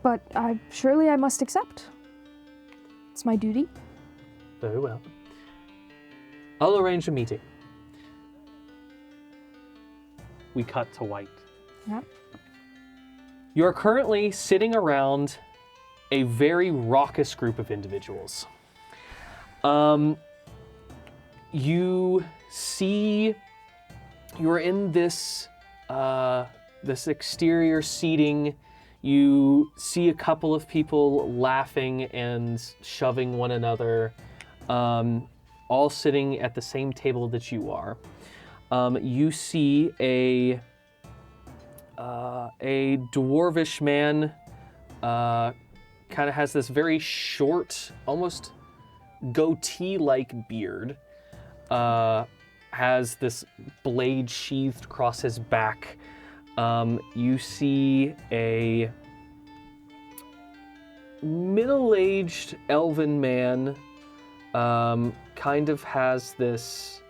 But surely I must accept. It's my duty. Very well. I'll arrange a meeting. We cut to white. Yep. You're currently sitting around a very raucous group of individuals. You see, you're in this exterior seating. You see a couple of people laughing and shoving one another, all sitting at the same table that you are. You see a dwarvish man, kind of has this very short, almost goatee-like beard, has this blade sheathed across his back. You see a middle-aged elven man, kind of has this,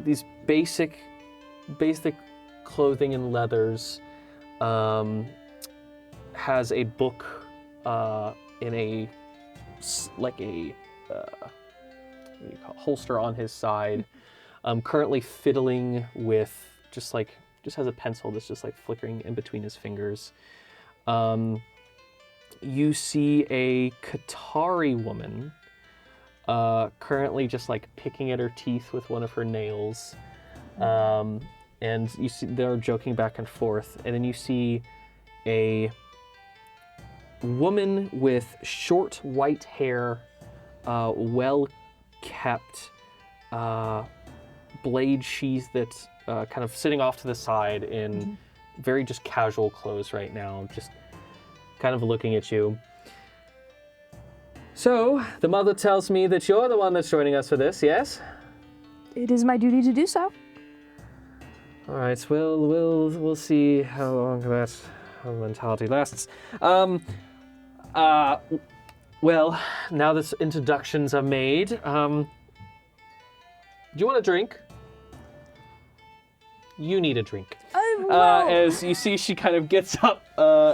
these basic clothing and leathers, has a book in a holster on his side, currently fiddling with just has a pencil that's just flickering in between his fingers. You see a Qatari woman currently just picking at her teeth with one of her nails, and you see they're joking back and forth, and then you see a woman with short white hair, well kept, blade sheath that's kind of sitting off to the side in very just casual clothes right now, just kind of looking at you. So, the mother tells me that you're the one that's joining us for this, yes? It is my duty to do so. All right, we'll see how long that mentality lasts. Well, now that introductions are made, do you want a drink? You need a drink. As you see, she kind of gets up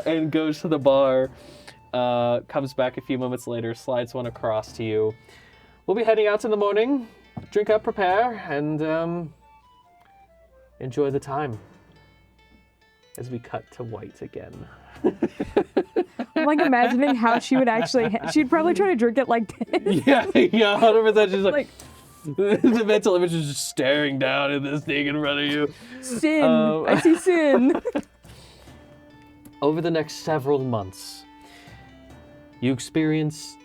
and goes to the bar, comes back a few moments later, slides one across to you. We'll be heading out in the morning. Drink up, prepare, and enjoy the time. As we cut to white again. I'm like imagining how she would actually. She'd probably try to drink it like this. Yeah, 100%. She's like the mental image is just staring down at this thing in front of you. Sin. I see sin. Over the next several months, you experience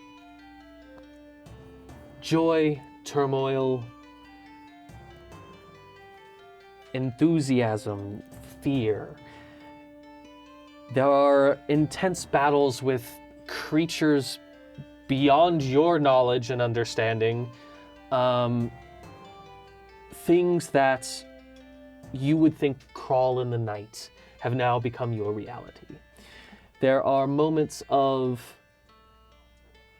joy, turmoil, enthusiasm, fear. There are intense battles with creatures beyond your knowledge and understanding. Things that you would think crawl in the night have now become your reality. There are moments of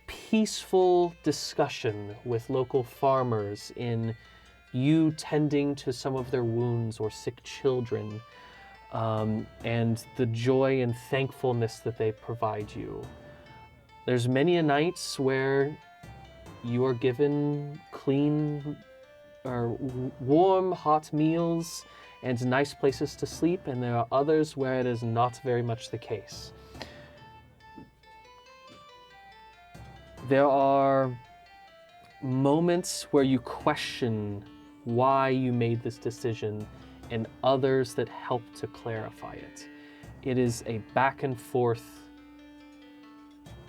peaceful discussion with local farmers in you tending to some of their wounds or sick children, and the joy and thankfulness that they provide you. There's many a nights where you are given clean or warm, hot meals and nice places to sleep, and there are others where it is not very much the case. There are moments where you question why you made this decision, and others that help to clarify it. It is a back and forth,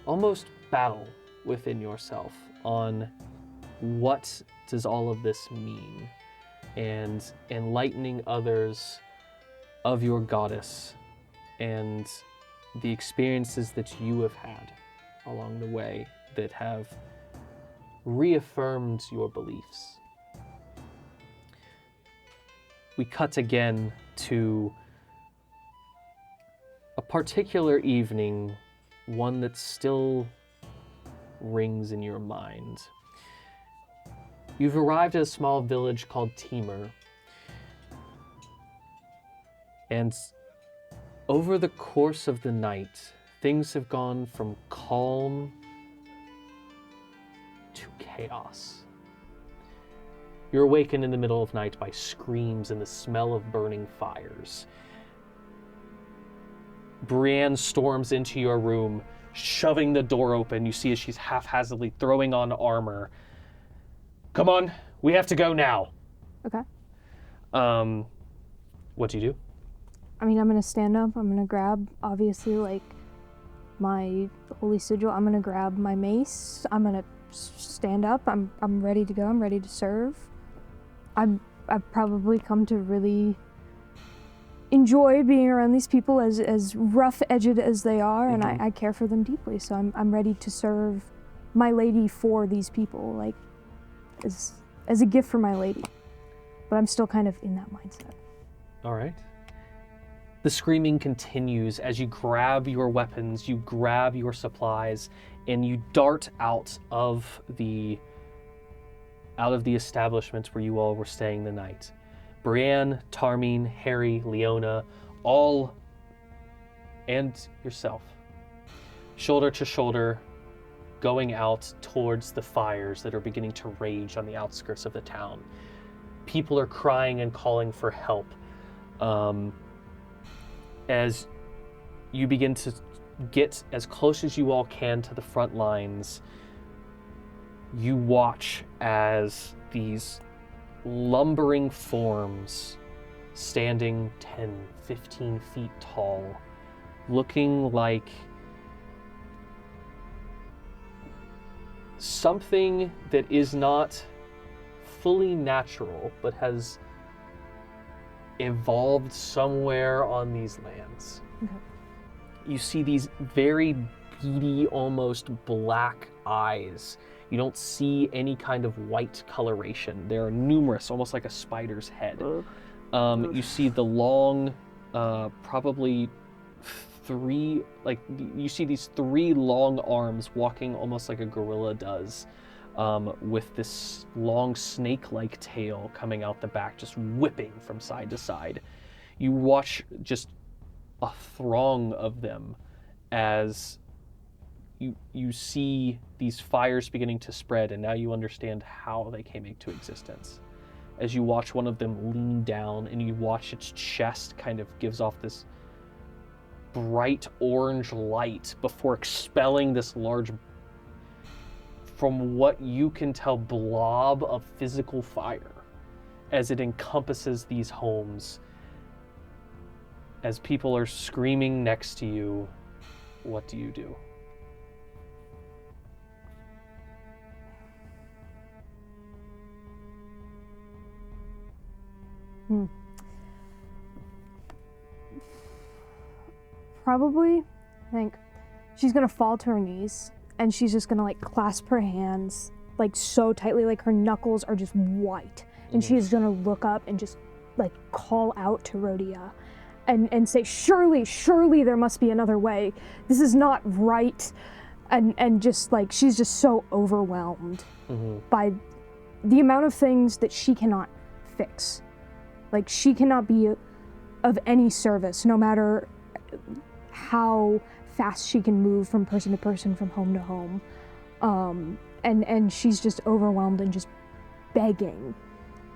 almost battle within yourself on what does all of this mean, and enlightening others of your goddess and the experiences that you have had along the way that have reaffirmed your beliefs. We cut again to a particular evening, one that still rings in your mind. You've arrived at a small village called Timur, and over the course of the night, things have gone from calm to chaos. You're awakened in the middle of night by screams and the smell of burning fires. Brienne storms into your room, shoving the door open. You see as she's haphazardly throwing on armor. Come on, we have to go now. Okay. What do you do? I mean, I'm gonna stand up. I'm gonna grab, obviously, like my holy sigil. I'm gonna grab my mace. I'm gonna stand up. I'm ready to go. I'm ready to serve. I've probably come to really enjoy being around these people, as rough-edged as they are, and I care for them deeply. So I'm ready to serve my lady for these people, like as a gift for my lady. But I'm still kind of in that mindset. All right. The screaming continues as you grab your weapons, you grab your supplies, and you dart out of the establishment where you all were staying the night. Brienne, Tarmine, Harry, Leona, all, and yourself, shoulder to shoulder, going out towards the fires that are beginning to rage on the outskirts of the town. People are crying and calling for help. As you begin to get as close as you all can to the front lines, you watch as these lumbering forms standing 10, 15 feet tall, looking like something that is not fully natural, but has evolved somewhere on these lands. Okay. You see these very beady, almost black eyes. You don't see any kind of white coloration. There are numerous, almost like a spider's head. You see the long, probably three, like you see these three long arms walking almost like a gorilla does, with this long snake-like tail coming out the back, just whipping from side to side. You watch just a throng of them as you see these fires beginning to spread, and now you understand how they came into existence. As you watch one of them lean down, and you watch its chest kind of gives off this bright orange light before expelling this large, from what you can tell, blob of physical fire as it encompasses these homes. As people are screaming next to you, what do you do? Probably, I think she's gonna fall to her knees and she's just gonna like clasp her hands like so tightly, like her knuckles are just white. And she's gonna look up and just like call out to Rhodia and say, surely there must be another way. This is not right. And just like, she's just so overwhelmed by the amount of things that she cannot fix. Like, she cannot be of any service, no matter how fast she can move from person to person, from home to home. And she's just overwhelmed and just begging,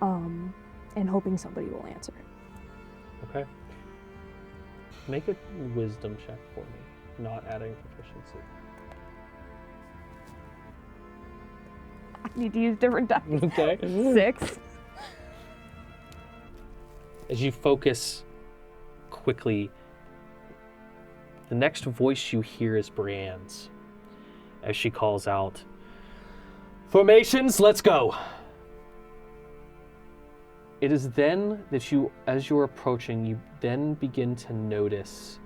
and hoping somebody will answer. Okay. Make a wisdom check for me, not adding proficiency. I need to use different dice. Okay. 6. As you focus quickly, the next voice you hear is Brienne's, as she calls out, "Formations, let's go!" It is then that you, as you're approaching, you then begin to notice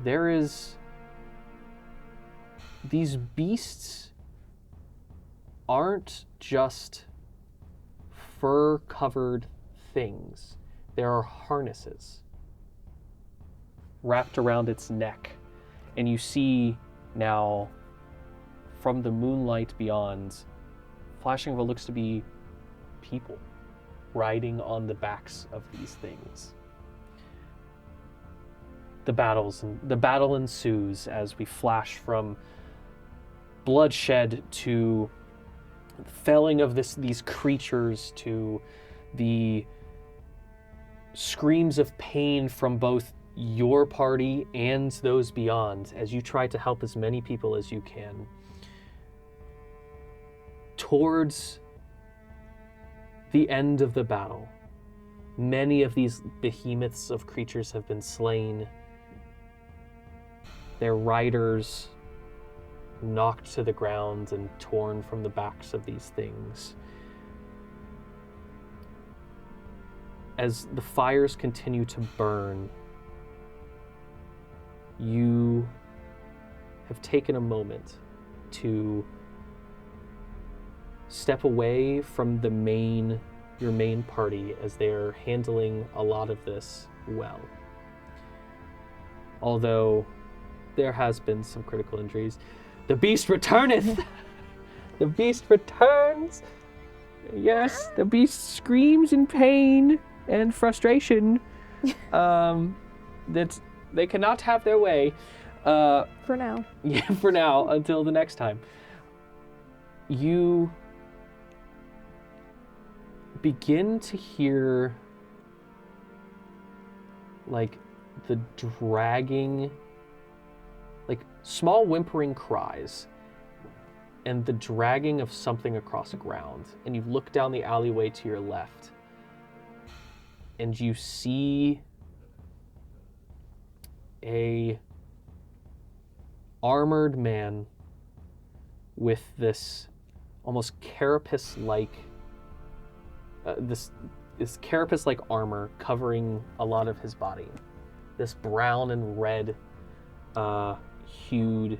there is, these beasts aren't just fur-covered things. There are harnesses wrapped around its neck, and you see now, from the moonlight beyond, flashing what looks to be people riding on the backs of these things. The battle ensues as we flash from bloodshed to felling of these creatures to the screams of pain from both your party and those beyond as you try to help as many people as you can. Towards the end of the battle, many of these behemoths of creatures have been slain, their riders knocked to the ground and torn from the backs of these things. As the fires continue to burn, you have taken a moment to step away from your main party as they're handling a lot of this well. Although there has been some critical injuries. The beast returneth! The beast returns! Yes, the beast screams in pain and frustration that they cannot have their way. For now. Yeah, for now, until the next time. You begin to hear like the dragging, like small whimpering cries and the dragging of something across the ground. And you look down the alleyway to your left and you see a armored man with this almost carapace-like this carapace-like armor covering a lot of his body. This brown and red hued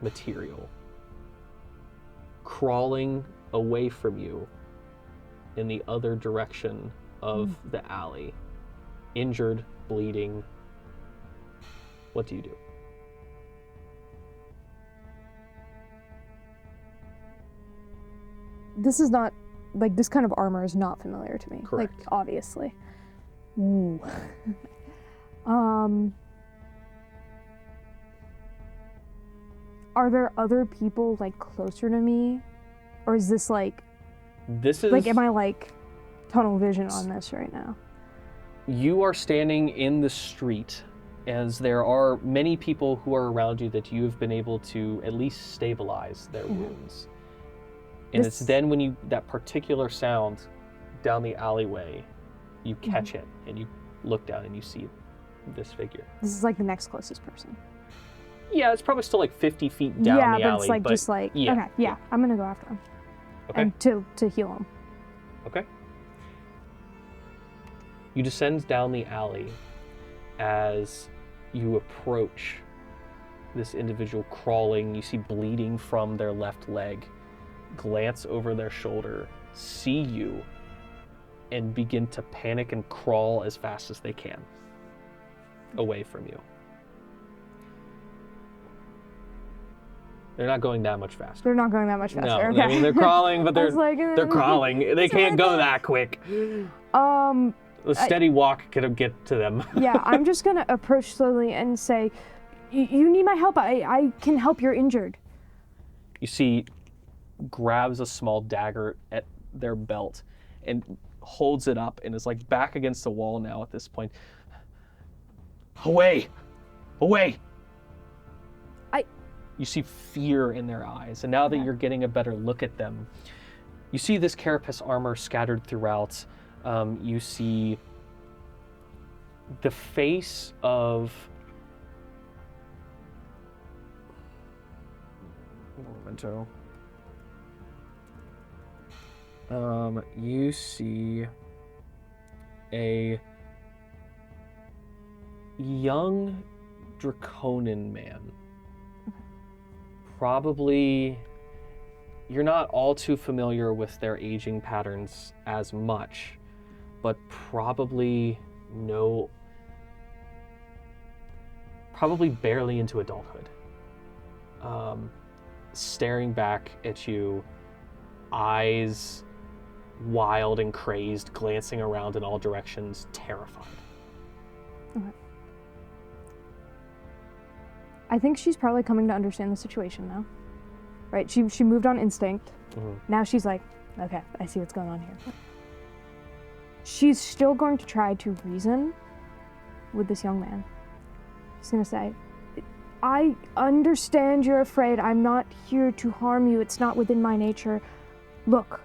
material crawling away from you in the other direction of the alley. Injured, bleeding. What do you do? This is not, like, this kind of armor is not familiar to me. Correct. Like, obviously. Ooh. Are there other people like closer to me, or is this like This is am I like tunnel vision on this right now? You are standing in the street, as there are many people who are around you that you have been able to at least stabilize their wounds. And it's then when that particular sound down the alleyway, you catch it and you look down and you see this figure. This is like the next closest person. Yeah, it's probably still like 50 feet down the alley. Yeah, but it's like just like okay, yeah, I'm gonna go after him. Okay. And to heal him. Okay. You descend down the alley as you approach this individual crawling. You see bleeding from their left leg, glance over their shoulder, see you, and begin to panic and crawl as fast as they can away from you. They're not going that much faster. They're not going that much faster. No, Okay. I mean they're crawling, but they're they're crawling. They can't go that quick. A steady walk could get to them. Yeah, I'm just gonna approach slowly and say, "You need my help. I can help. You're injured." You see, grabs a small dagger at their belt and holds it up and is like back against the wall now at this point. Away! Away! You see fear in their eyes, and now that you're getting a better look at them, you see this carapace armor scattered throughout. You see the face of... Momento. You see a young Draconan man. Probably, you're not all too familiar with their aging patterns as much, but probably barely into adulthood. Staring back at you, eyes wild and crazed, glancing around in all directions, terrified. Okay. I think she's probably coming to understand the situation now. Right? She moved on instinct. Mm-hmm. Now she's like, okay, I see what's going on here. She's still going to try to reason with this young man. She's going to say, I understand you're afraid. I'm not here to harm you. It's not within my nature. Look,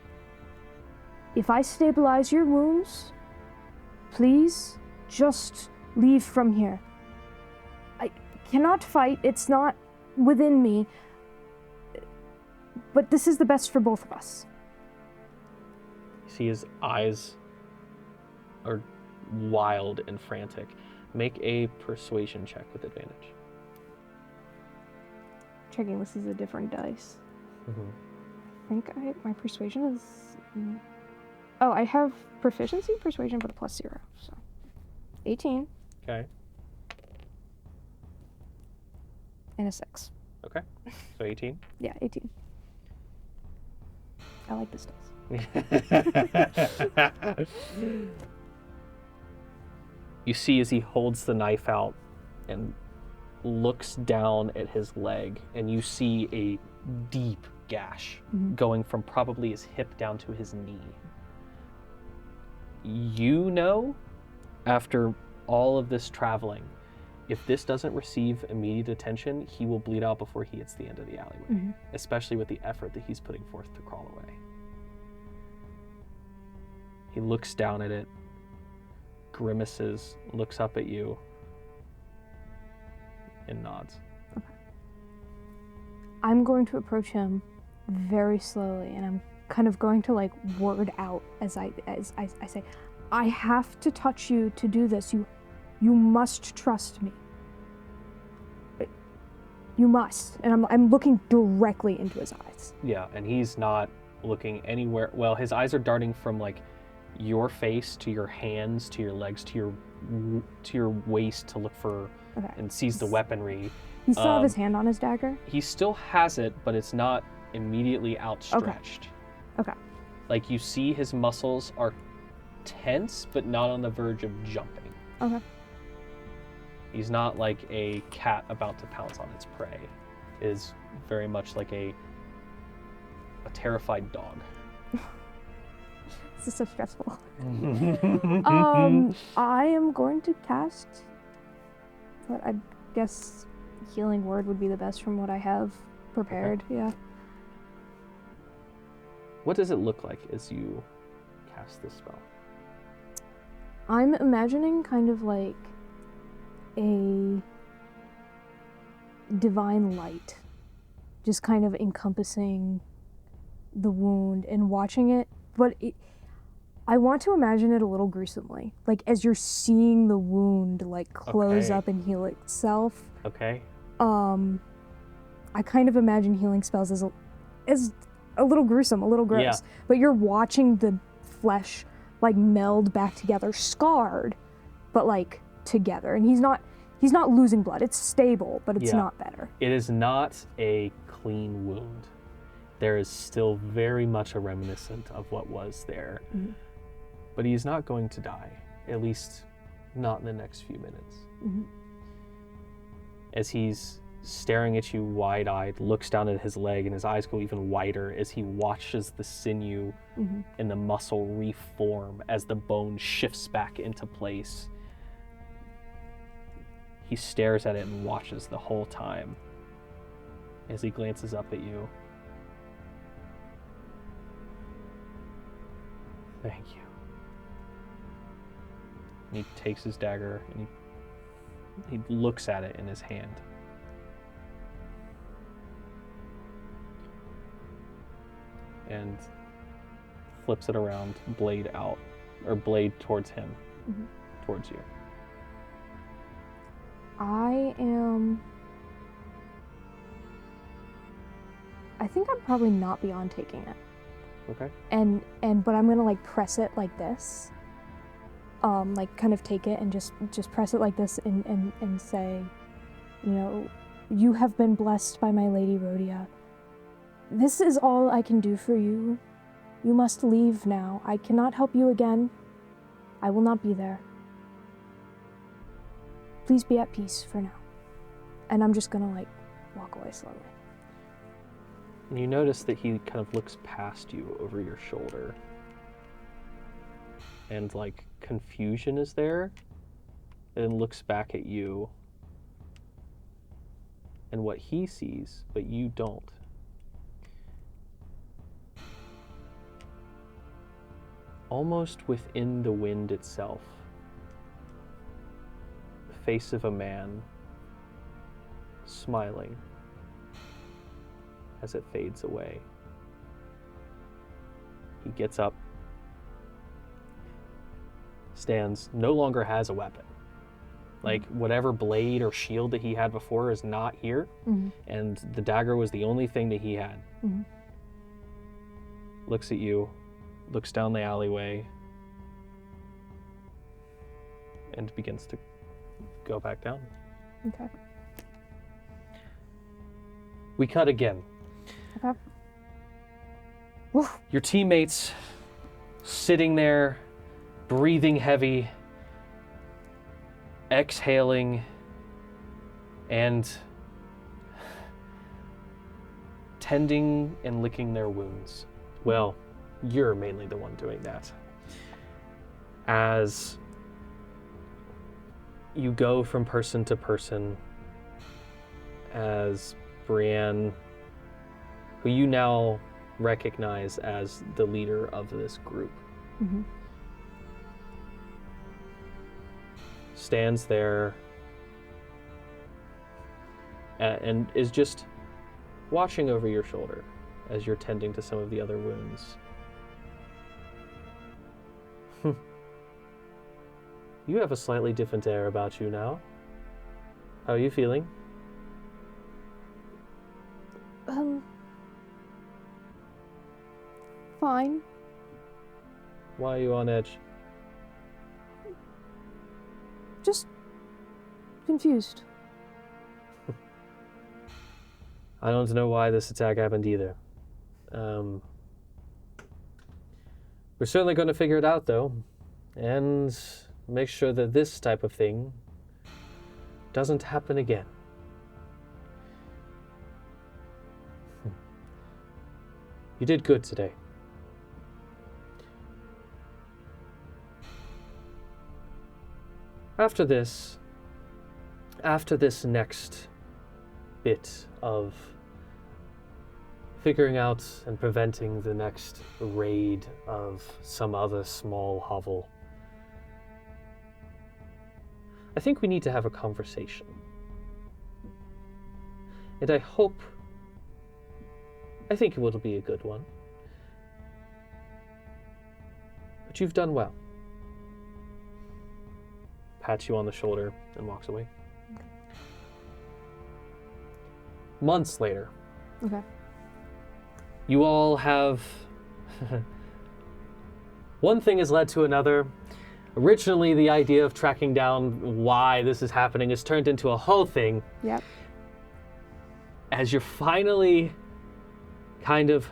if I stabilize your wounds, please just leave from here. I cannot fight. It's not within me. But this is the best for both of us. You see his eyes are wild and frantic. Make a persuasion check with advantage. Checking this is a different dice. Mm-hmm. I think my persuasion is... Oh, I have proficiency persuasion, but a +0. So 18. Okay. And a 6. Okay. So 18. Yeah, 18. I like this dice. You see as he holds the knife out and looks down at his leg, and you see a deep gash going from probably his hip down to his knee. You know, after all of this traveling, if this doesn't receive immediate attention, he will bleed out before he hits the end of the alleyway, especially with the effort that he's putting forth to crawl away. He looks down at it, grimaces, looks up at you, and nods. Okay. I'm going to approach him very slowly, and I'm kind of going to like word out as I say, I have to touch you to do this. You must trust me. You must. And I'm looking directly into his eyes. Yeah, and he's not looking anywhere. Well, his eyes are darting from like your face to your hands to your legs to your waist to look for and sees the weaponry. He still have his hand on his dagger? He still has it, but it's not immediately outstretched. Okay. Like you see his muscles are tense, but not on the verge of jumping. Okay. He's not like a cat about to pounce on its prey. It is very much like a terrified dog. This is so stressful. I am going to cast, but I guess healing word would be the best from what I have prepared. Okay. Yeah. What does it look like as you cast this spell? I'm imagining kind of like a divine light, just kind of encompassing the wound and watching it, but I want to imagine it a little gruesomely, like as you're seeing the wound like close Okay. up and heal itself. Okay. I kind of imagine healing spells as a little gruesome, a little gross, Yeah. but you're watching the flesh like meld back together, scarred, but like together, and he's not losing blood. It's stable, but it's Yeah. not better. It is not a clean wound. There is still very much a reminiscent of what was there. Mhm. But he's not going to die, at least not in the next few minutes. Mhm. As he's staring at you wide-eyed, looks down at his leg, and his eyes go even wider as he watches the sinew Mhm. and the muscle reform as the bone shifts back into place. He stares at it and watches the whole time as he glances up at you. Thank you. And he takes his dagger and he looks at it in his hand. And flips it around, blade out, or blade towards him, Mhm. towards you. I think I'm probably not beyond taking it. Okay. But I'm gonna like press it like this. Like kind of take it and just press it like this and say, you know, you have been blessed by my lady Rhodia. This is all I can do for you. You must leave now. I cannot help you again. I will not be there. Please be at peace for now. And I'm just gonna like walk away slowly. And you notice that he kind of looks past you over your shoulder. And like confusion is there, and then looks back at you. And what he sees, but you don't. Almost within the wind itself, the face of a man smiling as it fades away. He gets up, stands, no longer has a weapon. Like whatever blade or shield that he had before is not here, and the dagger was the only thing that he had. Mhm. Looks at you, looks down the alleyway, and begins to go back down. Okay. We cut again. Okay. Your teammates sitting there, breathing heavy, exhaling, and tending and licking their wounds. Well, you're mainly the one doing that. As you go from person to person, as Brienne, who you now recognize as the leader of this group, Mhm. stands there and is just watching over your shoulder as you're tending to some of the other wounds. You have a slightly different air about you now. How are you feeling? Fine. Why are you on edge? Just confused. I don't know why this attack happened either. We're certainly going to figure it out, though. and make sure that this type of thing doesn't happen again. You did good today. After this next bit of figuring out and preventing the next raid of some other small hovel, I think we need to have a conversation. And I think it will be a good one. But you've done well. Pats you on the shoulder and walks away. Okay. Months later, Okay. you all have... One thing has led to another. Originally, the idea of tracking down why this is happening has turned into a whole thing. Yep. As you're finally kind of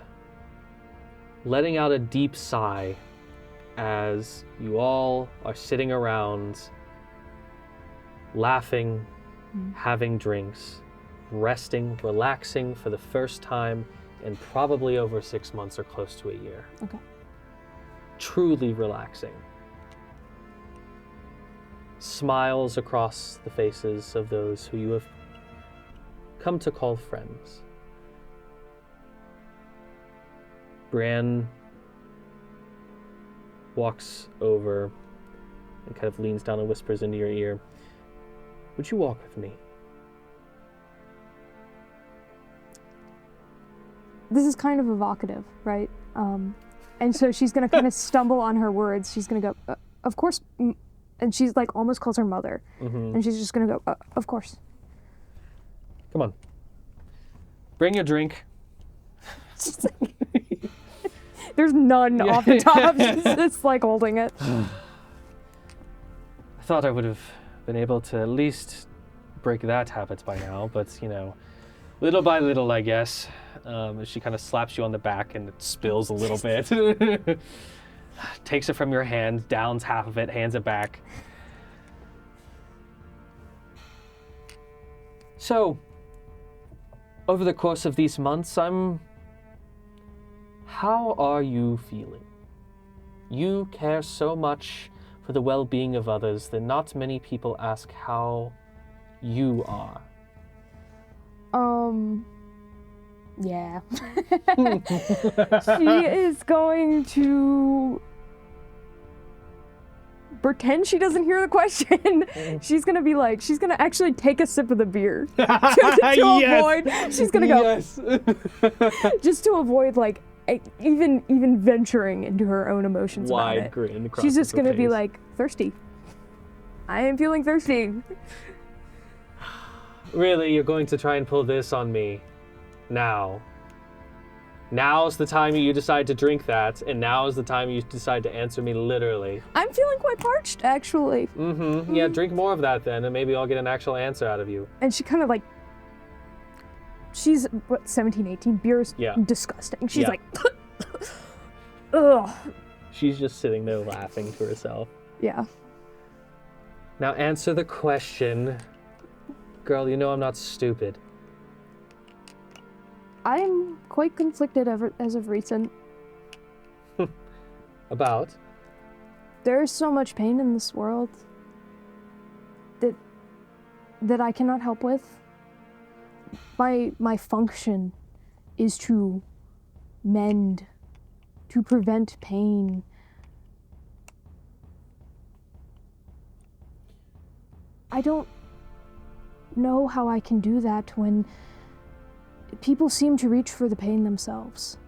letting out a deep sigh as you all are sitting around, laughing, having drinks, resting, relaxing for the first time in probably over 6 months or close to a year. Okay. Truly relaxing. Smiles across the faces of those who you have come to call friends. Bran walks over and kind of leans down and whispers into your ear, "Would you walk with me?" This is kind of evocative, right? And so she's gonna kind of stumble on her words. She's gonna go, of course, and she's like almost calls her mother. Mm-hmm. And she's just gonna go, of course. Come on. Bring your drink. She's like, there's none off the top. She's just like holding it. I thought I would have been able to at least break that habit by now, but you know, little by little, I guess. She kind of slaps you on the back and it spills a little bit. Takes it from your hand, downs half of it, hands it back. So, over the course of these months, how are you feeling? You care so much for the well-being of others that not many people ask how you are. Yeah. She is going to pretend she doesn't hear the question. She's gonna actually take a sip of the beer to avoid. She's gonna go just to avoid like even venturing into her own emotions about Wide it. grin across She's just her gonna be face. like thirsty. I am feeling thirsty. Really, you're going to try and pull this on me? Now. Now's the time you decide to drink that, and now is the time you decide to answer me literally. I'm feeling quite parched, actually. Mm-hmm. Yeah, drink more of that then, and maybe I'll get an actual answer out of you. And she kind of like, she's, 17, 18? Beer's Yeah. disgusting. She's Yeah. like, ugh. She's just sitting there laughing to herself. Yeah. Now answer the question. Girl, you know I'm not stupid. I'm quite conflicted as of recent. About? There's so much pain in this world that I cannot help with. My function is to mend, to prevent pain. I don't know how I can do that when people seem to reach for the pain themselves.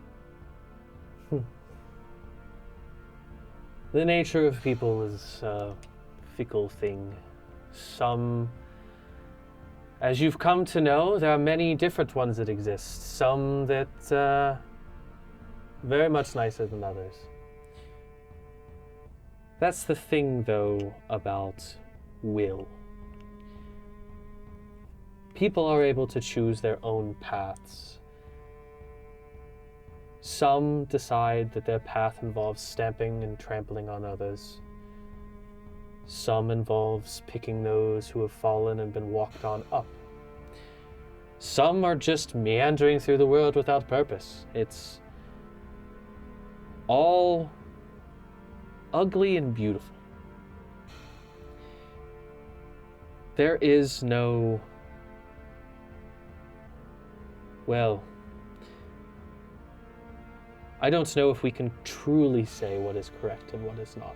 The nature of people is a fickle thing. Some, as you've come to know, there are many different ones that exist. Some that very much nicer than others. That's the thing, though, about will. People are able to choose their own paths. Some decide that their path involves stamping and trampling on others. Some involves picking those who have fallen and been walked on up. Some are just meandering through the world without purpose. It's all ugly and beautiful. There is no, well, I don't know if we can truly say what is correct and what is not.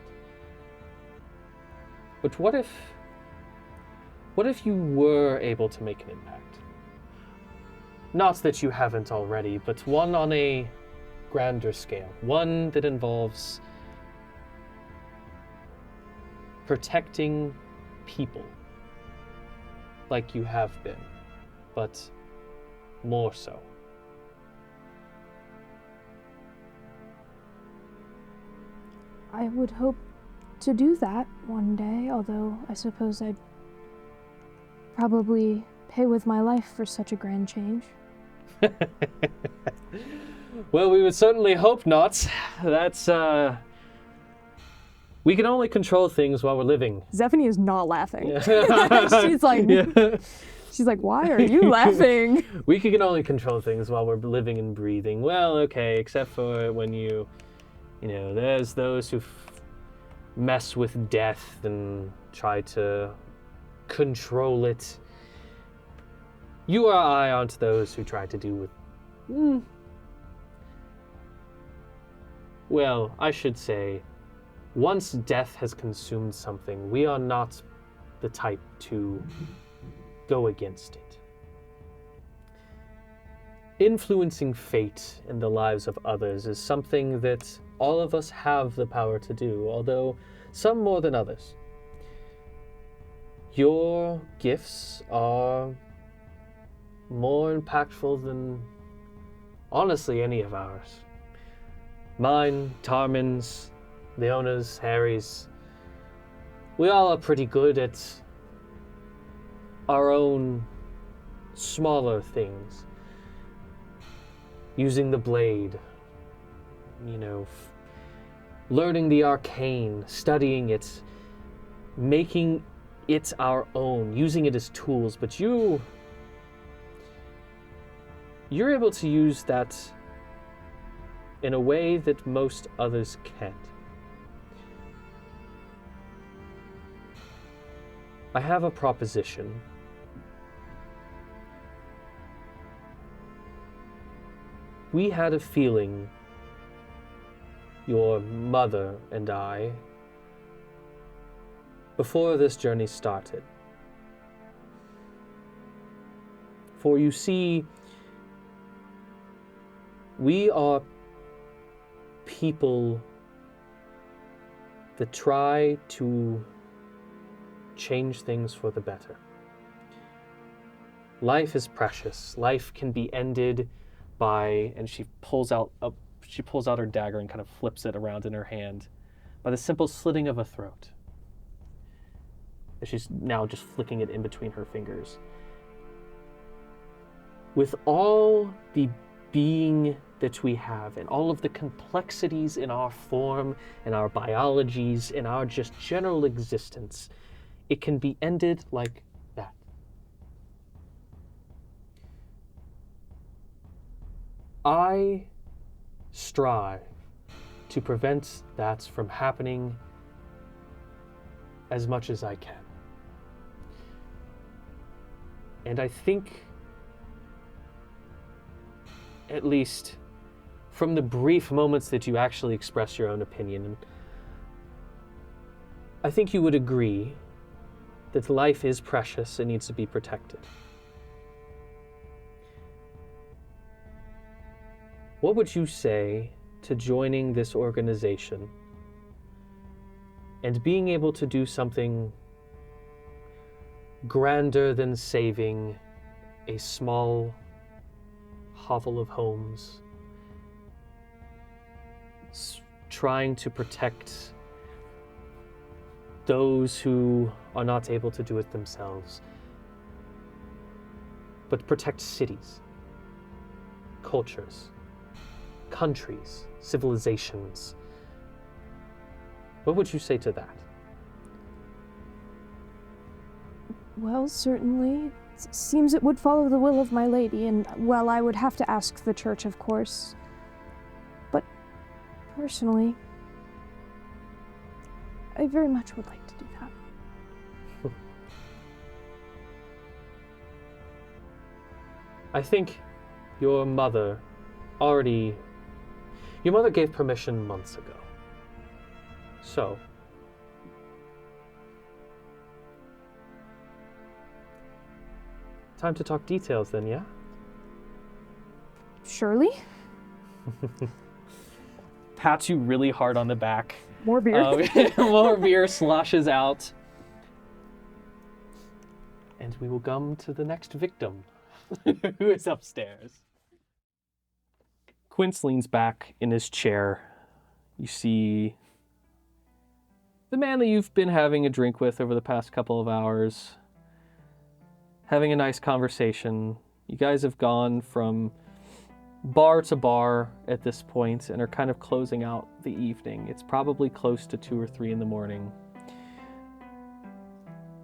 But what if you were able to make an impact? Not that you haven't already, but one on a grander scale. One that involves protecting people like you have been, but more so. I would hope to do that one day, although I suppose I'd probably pay with my life for such a grand change. Well, we would certainly hope not. That's, we can only control things while we're living. Zephani is not laughing. Yeah. She's like, Yeah. she's like, why are you laughing? We can only control things while we're living and breathing. Well, okay, except for when you know, there's those who mess with death and try to control it. You or I aren't those who try to do with... Well, I should say, once death has consumed something, we are not the type to go against it. Influencing fate in the lives of others is something that all of us have the power to do, although some more than others. Your gifts are more impactful than, honestly, any of ours. Mine, Tarmin's, Leona's, Harry's. We all are pretty good at our own smaller things. Using the blade, you know, learning the arcane, studying it, making it our own, using it as tools. But you're able to use that in a way that most others can't. I have a proposition. We had a feeling, your mother and I, before this journey started. For you see, we are people that try to change things for the better. Life is precious. Life can be ended by, and she pulls out her dagger and kind of flips it around in her hand, by the simple slitting of a throat. She's now just flicking it in between her fingers. With all the being that we have, and all of the complexities in our form, in our biologies, in our just general existence, it can be ended like that. I strive to prevent that from happening as much as I can. And I think, at least from the brief moments that you actually express your own opinion, and I think you would agree that life is precious and needs to be protected. What would you say to joining this organization and being able to do something grander than saving a small hovel of homes, trying to protect those who are not able to do it themselves, but protect cities, cultures, countries, civilizations? What would you say to that? Well, certainly. Seems it would follow the will of my lady, and, well, I would have to ask the church, of course. But, personally, I very much would like to do that. I think your mother gave permission months ago. So, time to talk details then, yeah? Surely? Pats you really hard on the back. More beer. More beer sloshes out. And we will come to the next victim, who is upstairs. Quince leans back in his chair. You see the man that you've been having a drink with over the past couple of hours, having a nice conversation. You guys have gone from bar to bar at this point and are kind of closing out the evening. It's probably close to 2 or 3 in the morning.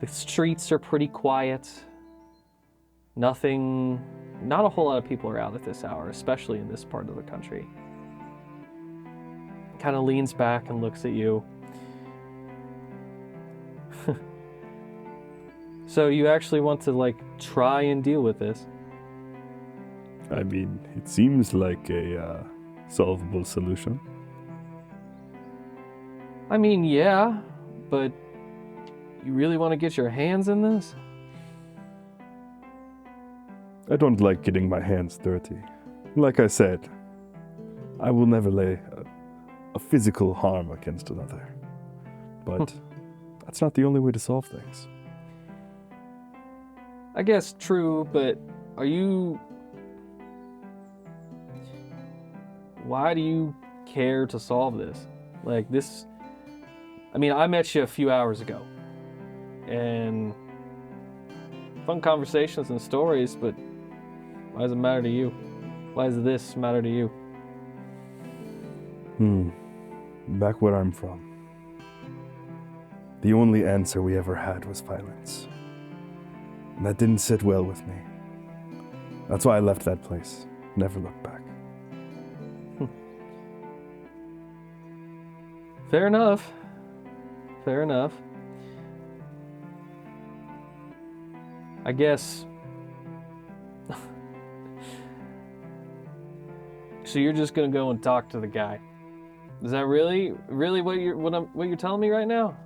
The streets are pretty quiet. Not a whole lot of people are out at this hour, especially in this part of the country. Kind of leans back and looks at you. So you actually want to, try and deal with this? I mean, it seems like a solvable solution. I mean, yeah, but you really want to get your hands in this? I don't like getting my hands dirty. Like I said, I will never lay a physical harm against another. But that's not the only way to solve things. I guess true, but why do you care to solve this? I met you a few hours ago, and fun conversations and stories, but why does it matter to you? Why does this matter to you? Back where I'm from, the only answer we ever had was violence. And that didn't sit well with me. That's why I left that place. Never looked back. Fair enough. Fair enough. I guess. So you're just gonna go and talk to the guy? Is that really what you're telling me right now?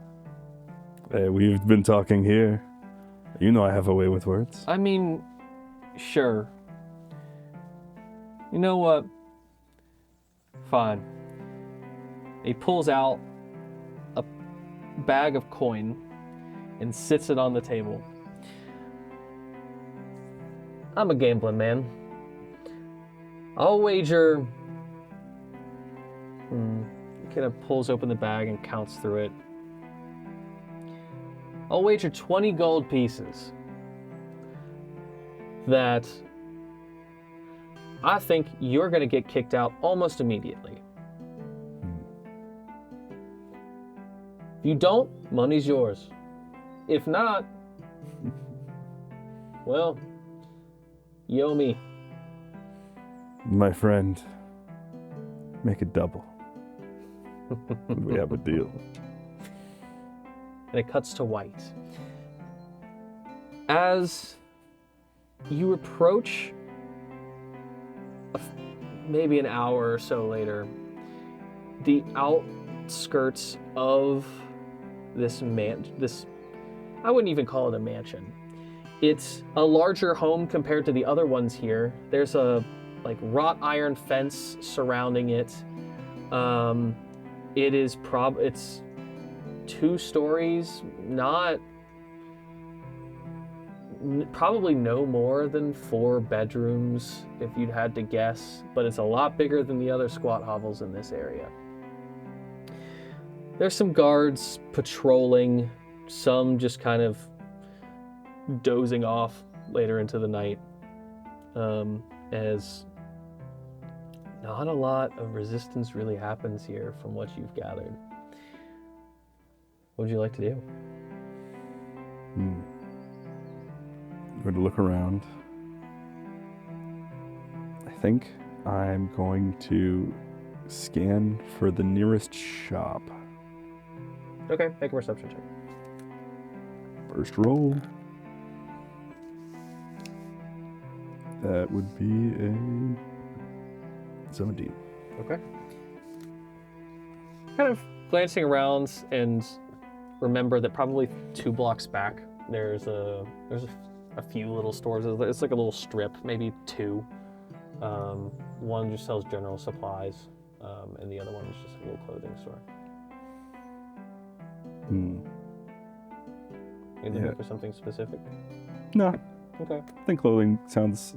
Hey, we've been talking here. You know I have a way with words. I mean, sure. You know what? Fine. He pulls out a bag of coin and sits it on the table. I'm a gambling man. I'll wager... He kind of pulls open the bag and counts through it. I'll wager 20 gold pieces that I think you're going to get kicked out almost immediately. If you don't, money's yours. If not, well, you owe me. My friend, make it double. We have a deal. And it cuts to white. As you approach maybe an hour or so later, the outskirts of this I wouldn't even call it a mansion. It's a larger home compared to the other ones here. There's a wrought iron fence surrounding it. It's 2 stories, probably no more than 4 bedrooms if you'd had to guess, but it's a lot bigger than the other squat hovels in this area. There's some guards patrolling, some just kind of dozing off later into the night, as not a lot of resistance really happens here from what you've gathered. What would you like to do? going to look around. I think I'm going to scan for the nearest shop. Okay, make a perception check. First roll. That would be a 17. Okay. Kind of glancing around and remember that probably 2 blocks back there's a few little stores. It's like a little strip, maybe 2. One just sells general supplies, and the other one is just a little clothing store. You looking for something specific? No, Okay. I think clothing sounds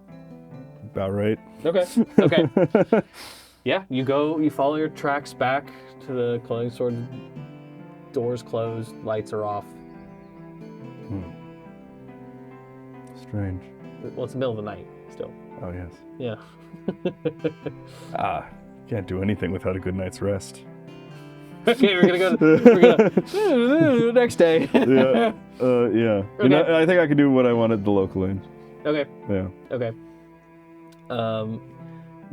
about right. Okay. Okay. Yeah, you follow your tracks back to the clothing store. Doors closed, lights are off. Strange. Well, it's the middle of the night still. Oh, yes. Yeah. Can't do anything without a good night's rest. Okay, we're gonna next day. Yeah. Yeah. Okay. I think I can do what I want at the local inn. Okay. Yeah. Okay.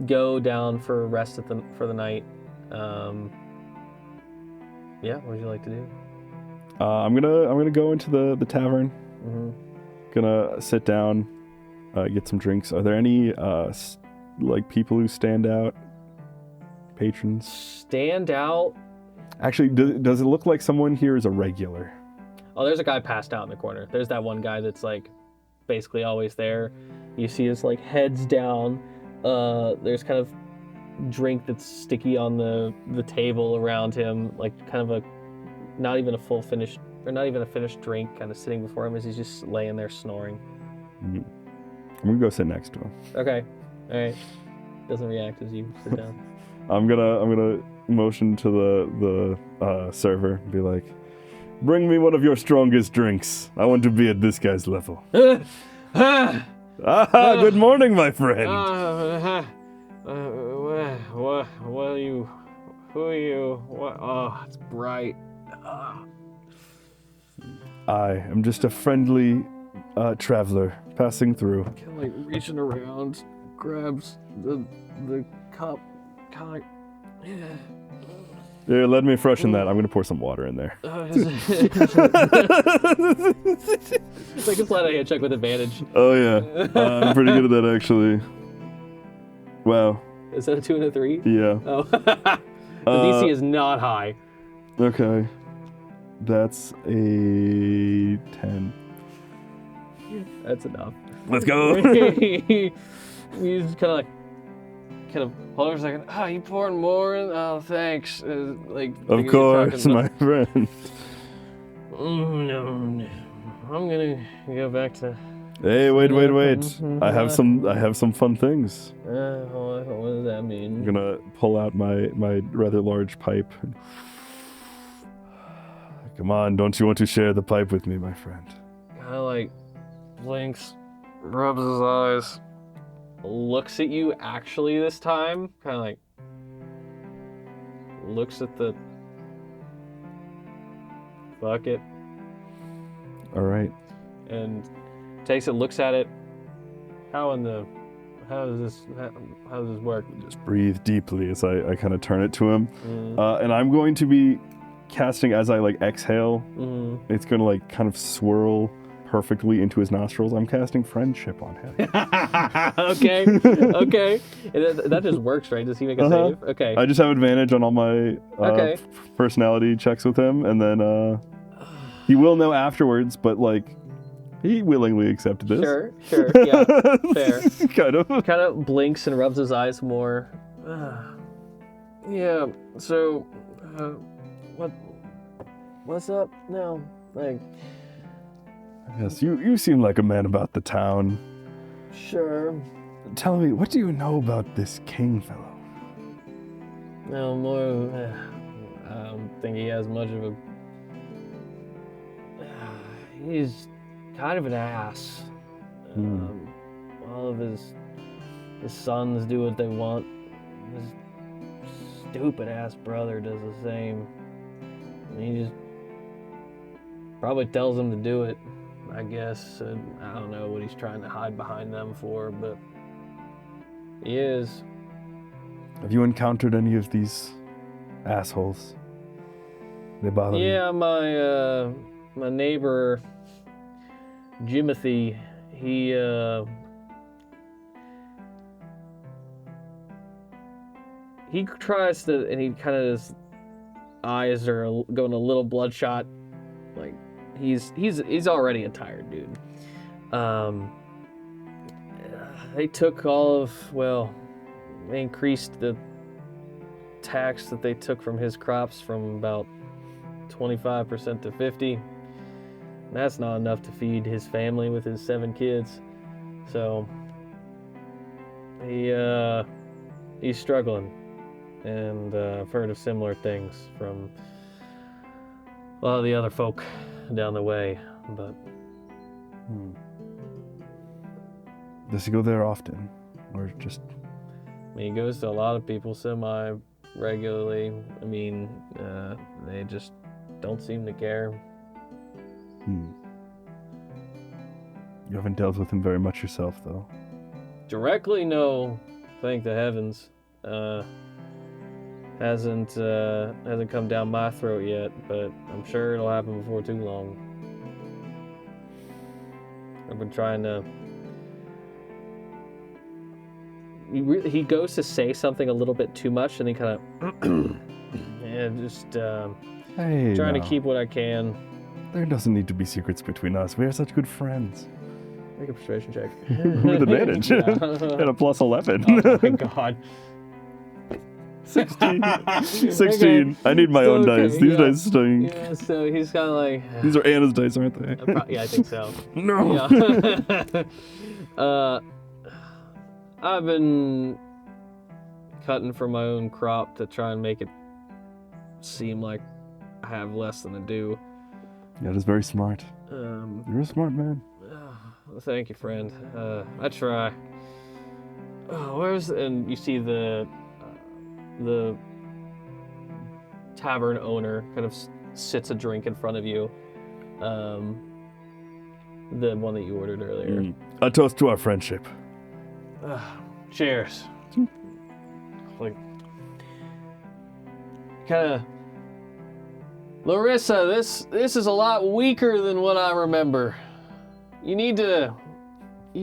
Go down for a rest for the night. Yeah, what would you like to do? I'm gonna go into the tavern. Mm-hmm. Gonna sit down, get some drinks. Are there any like people who stand out? Patrons? Stand out? Actually, does it look like someone here is a regular? Oh, there's a guy passed out in the corner. There's that one guy that's like basically always there. You see his like head's down. There's kind of drink that's sticky on the table around him, like kind of a not even a finished drink kind of sitting before him as he's just laying there snoring. Mm-hmm. I'm gonna go sit next to him. Okay. All right. Doesn't react as you sit down. I'm gonna motion to the server and be like, bring me one of your strongest drinks. I want to be at this guy's level. Good morning, my friend. What are you? Who are you? What? Oh, it's bright. I am just a friendly traveler passing through. Kind of like reaching around, grabs the cup, kind of. Here, let me freshen that. I'm gonna pour some water in there. It's like a sleight of hand check with advantage. Oh yeah, I'm pretty good at that actually. Wow. Is that a 2 and a 3? Yeah. Oh. The DC is not high. Okay. That's a 10. That's enough. Let's go. You just kind of hold on a second. Oh, you pouring more in? Oh, thanks. Like. Of course, my friend. No. I'm gonna go back to. Hey, wait. I have some fun things. What does that mean? I'm gonna pull out my rather large pipe. Come on, don't you want to share the pipe with me, my friend? Kind of like blinks, rubs his eyes, looks at you actually this time, kind of like looks at the bucket. All right. And takes it, looks at it. How does this work? Just breathe deeply as I kind of turn it to him. Mm. And I'm going to be casting as I like exhale. Mm. It's going to like kind of swirl perfectly into his nostrils. I'm casting friendship on him. Okay. That just works, right? Does he make a save? Okay. I just have advantage on all my personality checks with him, and then he will know afterwards, but like he willingly accepted this. Sure, yeah, fair. Kind of blinks and rubs his eyes more. Yeah, so, what's up now? Like, yes, you seem like a man about the town. sure. Tell me, what do you know about this king fellow? No more. I don't think he has much of a. He's kind of an ass. All of his sons do what they want. His stupid ass brother does the same. And he just probably tells them to do it. I I guess. And I don't know what he's trying to hide behind them for, but he is. Have you encountered any of these assholes? They bother you? Yeah, my neighbor, Jimothy, he tries to, and he kind of, his eyes are going a little bloodshot. Like, he's already a tired dude. They took they increased the tax that they took from his crops from about 25% to 50%. That's not enough to feed his family with his 7 kids. So he's struggling. And I've heard of similar things from a lot of the other folk down the way, but... Does he go there often? Or just... I mean, he goes to a lot of people semi-regularly. I mean, they just don't seem to care. You haven't dealt with him very much yourself, though. Directly, no. Thank the heavens. Hasn't come down my throat yet, but I'm sure it'll happen before too long. I've been trying to... He goes to say something a little bit too much, and he kind of... trying to keep what I can. There doesn't need to be secrets between us. We are such good friends. Make a persuasion check. With advantage. And a plus 11. Oh my god. 16. 16. I need my own dice. These dice stink. Yeah, so he's kind of like... These are Anna's dice, aren't they? Yeah, I think so. No. Yeah. I've been cutting from my own crop to try and make it seem like I have less than I do. Yeah, that is very smart. You're a smart man. Thank you, friend. I try. And you see the tavern owner kind of sits a drink in front of you. The one that you ordered earlier. A toast to our friendship. Cheers. Like, kind of, Larissa, this is a lot weaker than what I remember. You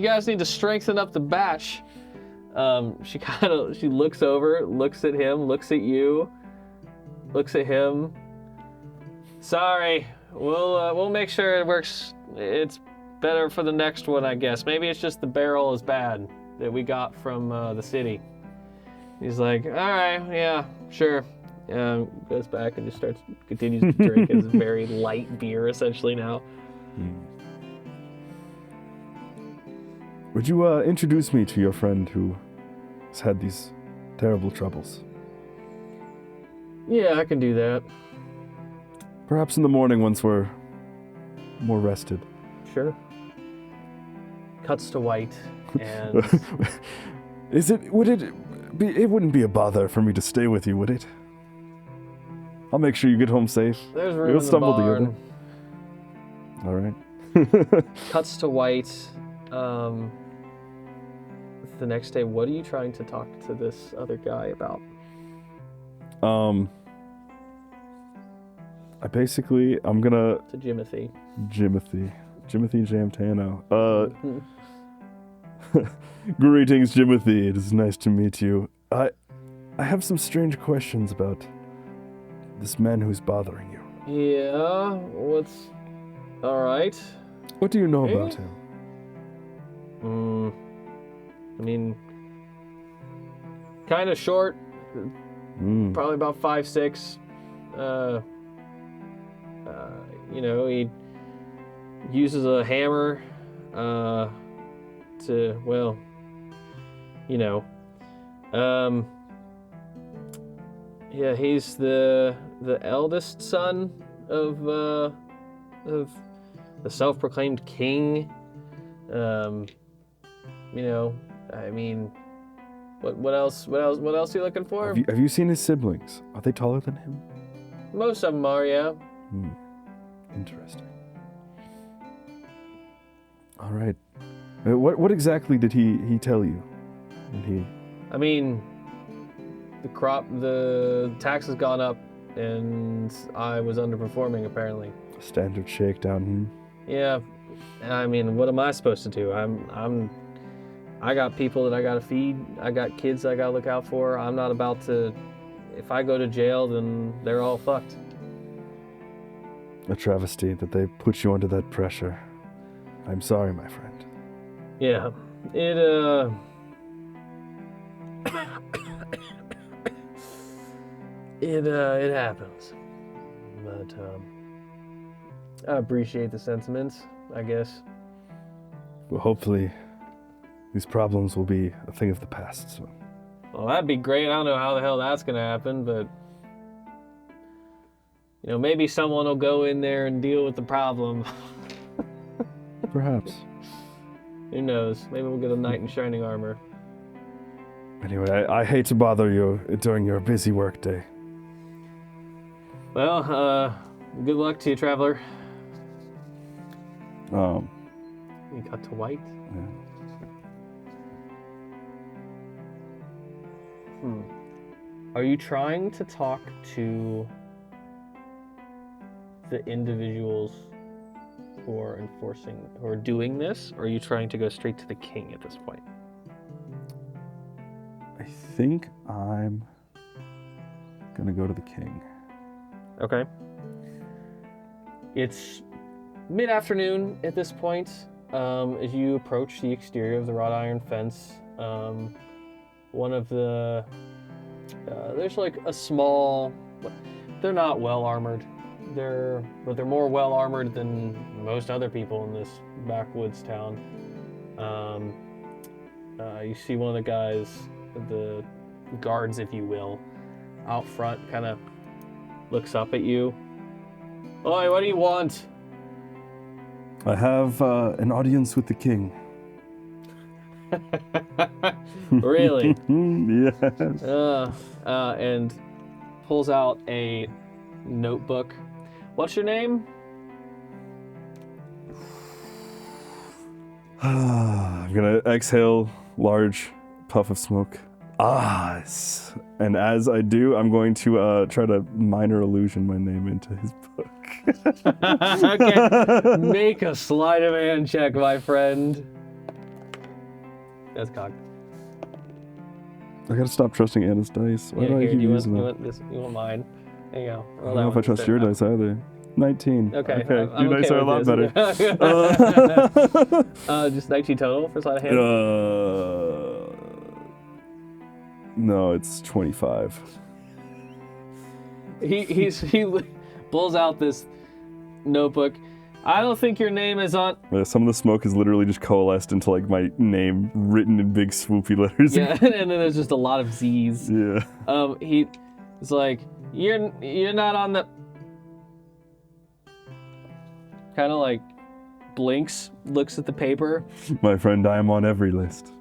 guys need to strengthen up the batch. She looks over, looks at him, looks at you, looks at him. Sorry, we'll make sure it works. It's better for the next one, I guess. Maybe it's just the barrel is bad that we got from the city. He's like, all right, yeah, sure. Goes back and just continues to drink his very light beer, essentially now. Would you introduce me to your friend who has had these terrible troubles? Yeah, I can do that. Perhaps in the morning once we're more rested. Sure. Cuts to white, and... It wouldn't be a bother for me to stay with you, would it? I'll make sure you get home safe. There's room We'll in the stumble barn. together. All right. Cuts to white. The next day, what are you trying to talk to this other guy about? I'm gonna... To Jimothy. Jimothy Jamtano. Greetings, Jimothy. It is nice to meet you. I have some strange questions about this man who's bothering you. Yeah, what's... Alright. What do you know about him? I mean, kind of short. Probably about 5'6". He uses a hammer to, well, yeah, he's the eldest son of the self-proclaimed king. I mean, what else are you looking for? Have you seen his siblings? Are they taller than him? Most of them are, yeah. Interesting. All right. What exactly did he tell you? I mean, the tax has gone up, and I was underperforming apparently. Standard shakedown. Yeah, I mean, what am I supposed to do? I got people that I gotta feed. I got kids I gotta look out for. I'm not about to. If I go to jail, then they're all fucked. A travesty that they put you under that pressure. I'm sorry, my friend. Yeah, it it happens. But I appreciate the sentiments, I guess. Well, hopefully, these problems will be a thing of the past soon. Well, that'd be great. I don't know how the hell that's gonna happen, but maybe someone will go in there and deal with the problem. Perhaps. Who knows? Maybe we'll get a knight in shining armor. Anyway, I hate to bother you during your busy work day. Well, good luck to you, traveler. We cut to White. Yeah. Are you trying to talk to the individuals who are doing this, or are you trying to go straight to the king at this point? I think I'm gonna go to the king. Okay. It's mid-afternoon at this point. As you approach the exterior of the wrought iron fence, one of the there's like a small. They're not well armored. They're more well armored than most other people in this backwoods town. You see one of the guys, the guards, if you will, out front, kind of looks up at you. Oi, what do you want? I have an audience with the king. Really? Yes. And pulls out a notebook. What's your name? I'm gonna exhale large puff of smoke. And as I do, I'm going to try to minor illusion my name into his book. Okay. Make a sleight of hand check, my friend. That's cocked. I gotta stop trusting Anna's dice. Why do I Here, keep do using you that? want this? You want mine? There you go. I don't know if I trust your dice either. 19. Okay. Your dice are a lot better. Just 19 total for sleight of hand? No, it's 25. He pulls out this notebook. I don't think your name is on. Some of the smoke is literally just coalesced into like my name written in big swoopy letters. Yeah, and then there's just a lot of Z's. Yeah. He's like, you're not on the. Kind of like blinks, looks at the paper. My friend, I am on every list.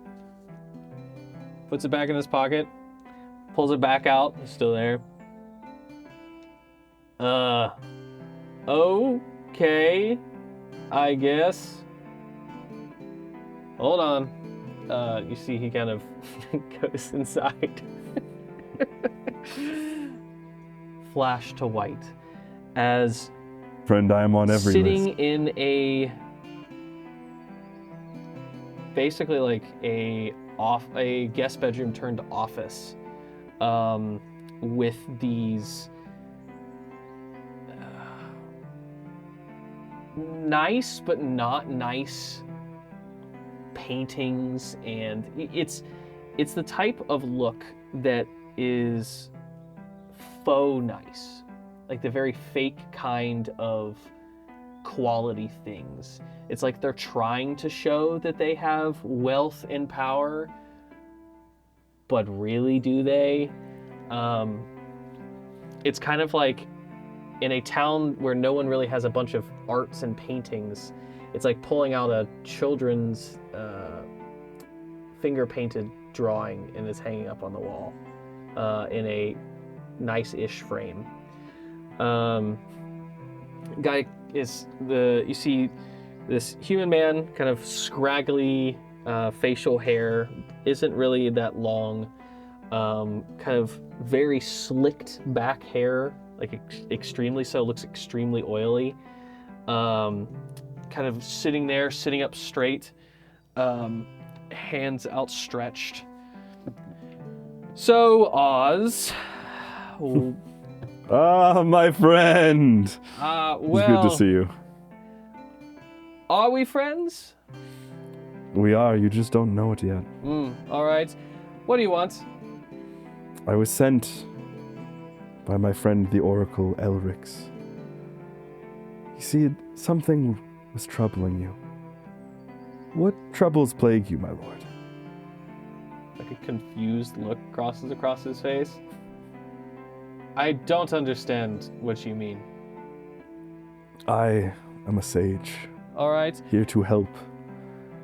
Puts it back in his pocket, pulls it back out, it's still there. Okay, I guess. Hold on. You see he kind of goes inside. Flash to White as Friend, I am on every sitting list. in a basically like a guest bedroom turned office, with these nice but not nice paintings, and it's the type of look that is faux nice, like the very fake kind of quality things. It's like they're trying to show that they have wealth and power, but really do they? It's kind of like in a town where no one really has a bunch of arts and paintings, it's like pulling out a children's finger-painted drawing and it's hanging up on the wall in a nice-ish frame. Guy is you see This human man, kind of scraggly facial hair, isn't really that long. Kind of very slicked back hair, like extremely so, looks extremely oily. Kind of sitting there, sitting up straight, hands outstretched. So, Oz. Ah, my friend. Well, It's good to see you. Are we friends? We are. You just don't know it yet. All right. What do you want? I was sent by my friend the Oracle Elrix. You see, something was troubling you. What troubles plague you, my lord? Like a confused look crosses across his face. I don't understand what you mean. I am a sage, All right. here to help.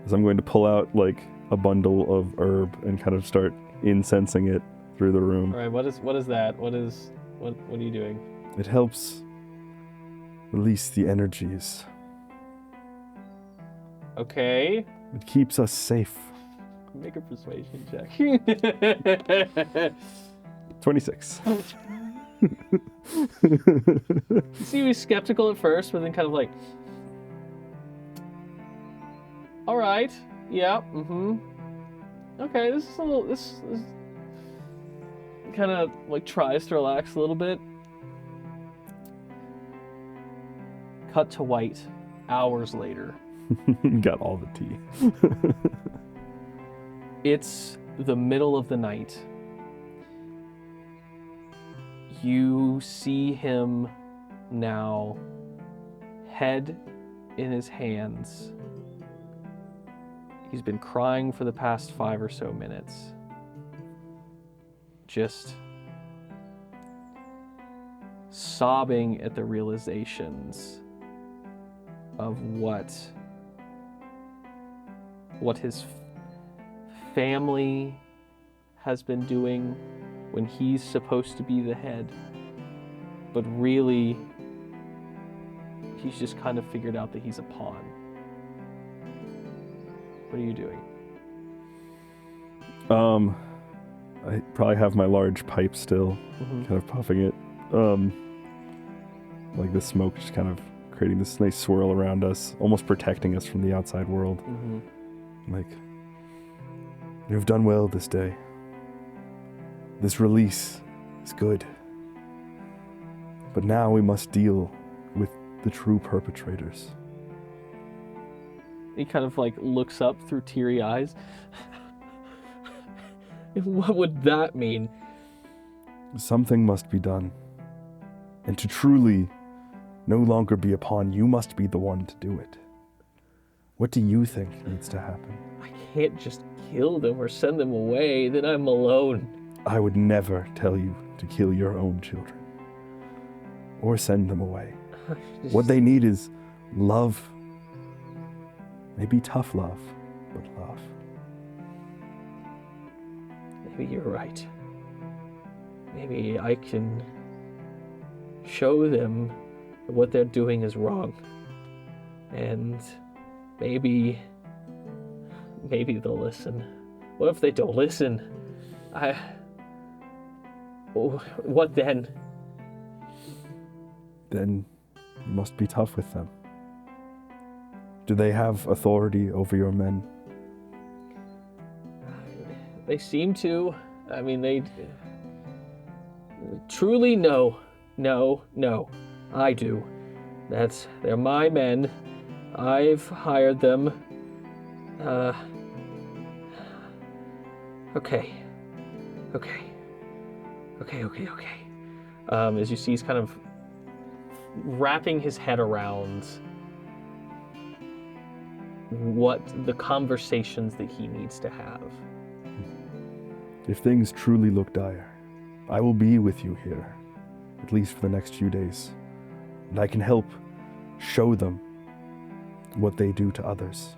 As I'm going to pull out like a bundle of herb and kind of start incensing it through the room. All right. What is that? What are you doing? It helps release the energies. Okay. It keeps us safe. Make a persuasion check. 26. You see, he was skeptical at first, but then kind of like, all right, yeah, okay, this is a little, this kind of like tries to relax a little bit. Cut to white, hours later. Got all the tea. It's the middle of the night. You see him now, head in his hands. He's been crying for the past 5 or so minutes. Just sobbing at the realizations of what his family has been doing when he's supposed to be the head, but really he's just kind of figured out that he's a pawn. What are you doing? I probably have my large pipe still, kind of puffing it. Like the smoke just kind of creating this nice swirl around us, almost protecting us from the outside world. Like, you've done well this day. This release is good. But now we must deal with the true perpetrators. He kind of like looks up through teary eyes. What would that mean? Something must be done. And to truly no longer be a pawn, you must be the one to do it. What do you think needs to happen? I can't just kill them or send them away, then I'm alone. I would never tell you to kill your own children. Or send them away. What they need is love. Maybe tough love, but love. Maybe you're right. Maybe I can show them that what they're doing is wrong. And maybe they'll listen. What if they don't listen? What then? Then you must be tough with them. Do they have authority over your men? They seem to. I mean, they... Truly, no. I do. They're my men. I've hired them. Okay. As you see, he's kind of wrapping his head around what the conversations that he needs to have. If things truly look dire, I will be with you here, at least for the next few days. And I can help show them what they do to others.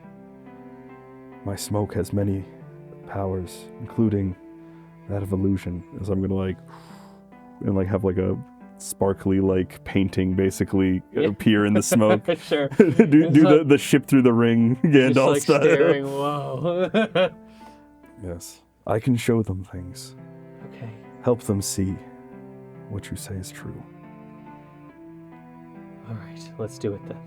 My smoke has many powers, including that of illusion, as I'm gonna have like a sparkly like painting basically appear in the smoke. Sure. do the ship through the ring Just Gandalf like style. staring, whoa. Yes, I can show them things. Okay. Help them see what you say is true. All right, let's do it then.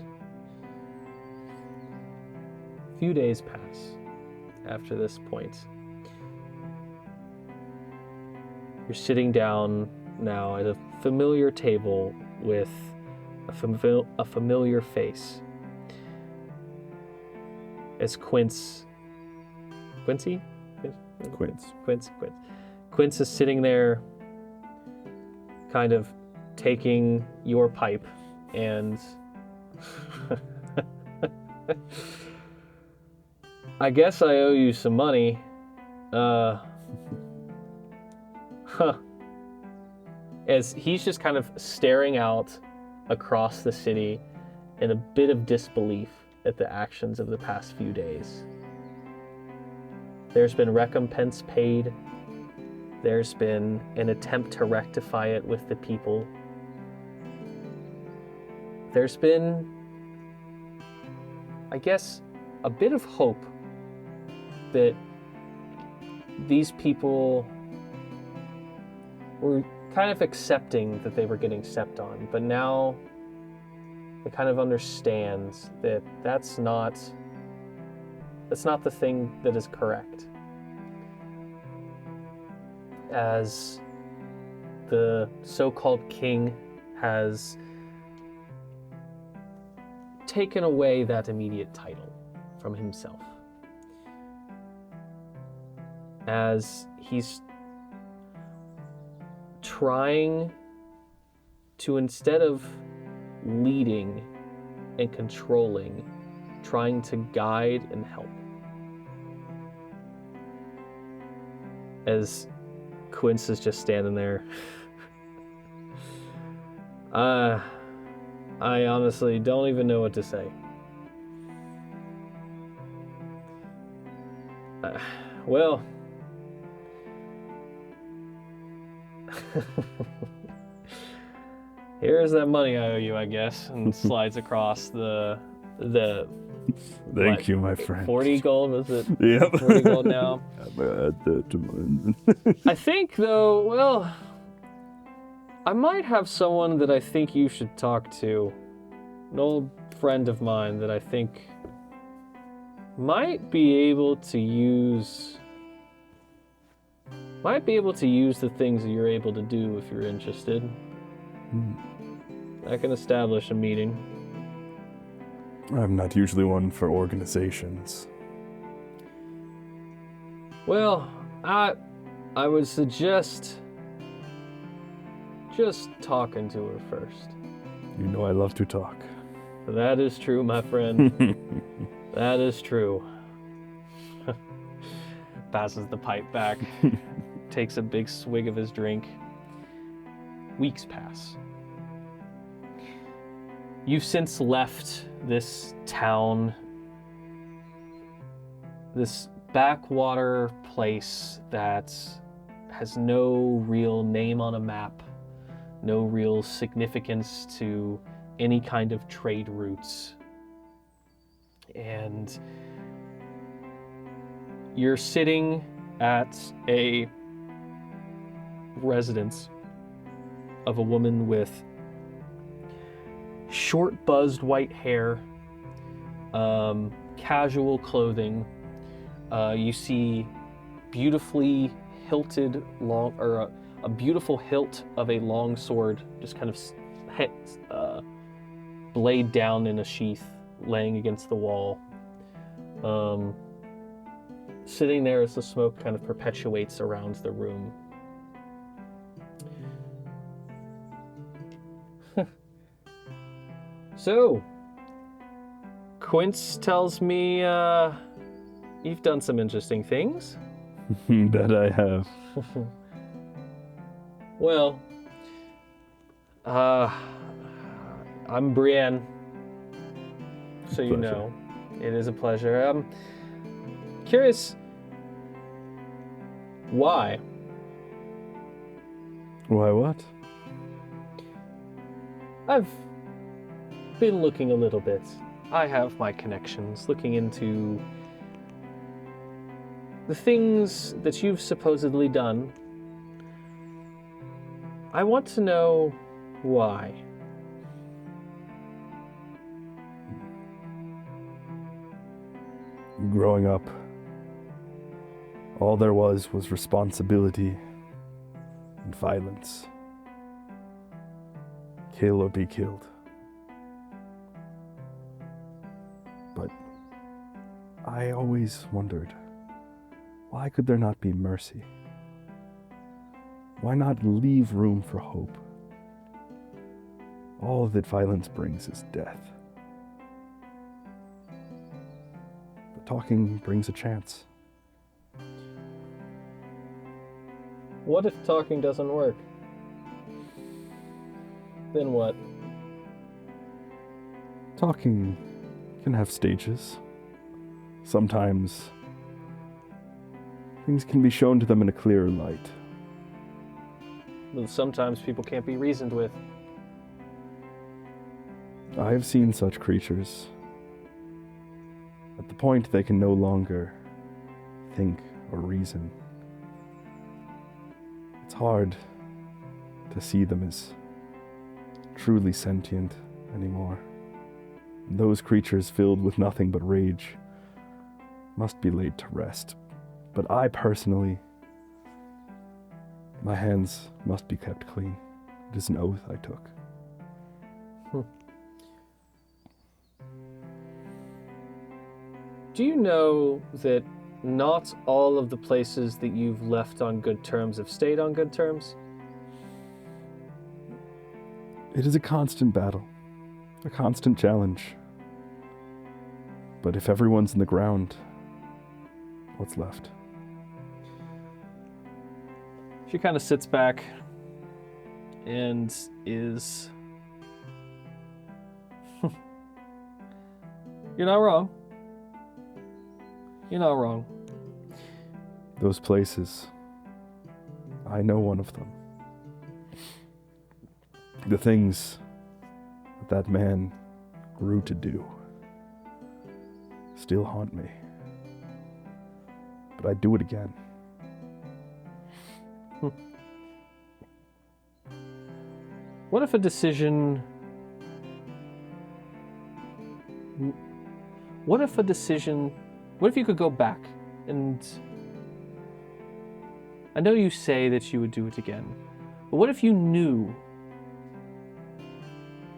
A few days pass after this point. You're sitting down now at a familiar table with a familiar face. As Quince is sitting there kind of taking your pipe and I guess I owe you some money. As he's just kind of staring out across the city in a bit of disbelief at the actions of the past few days. There's been recompense paid. There's been an attempt to rectify it with the people. There's been, I guess, a bit of hope that these people were kind of accepting that they were getting stepped on, but now it kind of understands that that's not the thing that is correct. As the so-called king has taken away that immediate title from himself. As he's trying to, instead of leading and controlling, trying to guide and help. As Quince is just standing there. I honestly don't even know what to say. Well, here's that money I owe you, I guess, and slides across the Thank you, my friend. 40 gold, was it? Yep. 40 gold now. I think, though, well, I might have someone that I think you should talk to. An old friend of mine that I think might be able to use the things that you're able to do if you're interested. I can establish a meeting. I'm not usually one for organizations. Well, I would suggest just talking to her first. You know I love to talk. That is true, my friend. That is true. Passes the pipe back, takes a big swig of his drink. Weeks pass. You've since left this town, this backwater place that has no real name on a map, no real significance to any kind of trade routes. And you're sitting at a residence of a woman with short, buzzed white hair, casual clothing. You see beautifully hilted a beautiful hilt of a long sword, just kind of blade down in a sheath, laying against the wall. Sitting there as the smoke kind of perpetuates around the room. So, Quince tells me you've done some interesting things. That I have. Well, I'm Brienne, so you Pleasure. know. It is a pleasure. I'm curious, why? Why what? I've been looking a little bit. I have my connections, looking into the things that you've supposedly done. I want to know why. Growing up, all there was responsibility and violence. Kill or be killed. But I always wondered, why could there not be mercy? Why not leave room for hope? All that violence brings is death. But talking brings a chance. What if talking doesn't work? Then what? Talking can have stages. Sometimes things can be shown to them in a clearer light. But sometimes people can't be reasoned with. I have seen such creatures. At the point they can no longer think or reason. It's hard to see them as truly sentient anymore. Those creatures filled with nothing but rage must be laid to rest. But I personally, my hands must be kept clean. It is an oath I took. Do you know that not all of the places that you've left on good terms have stayed on good terms? It is a constant battle, a constant challenge. But if everyone's in the ground, what's left? She kind of sits back and is... You're not wrong. You're not wrong. Those places, I know one of them. The things that man grew to do still haunt me. But I'd do it again. What if a decision... What if you could go back and... I know you say that you would do it again, but what if you knew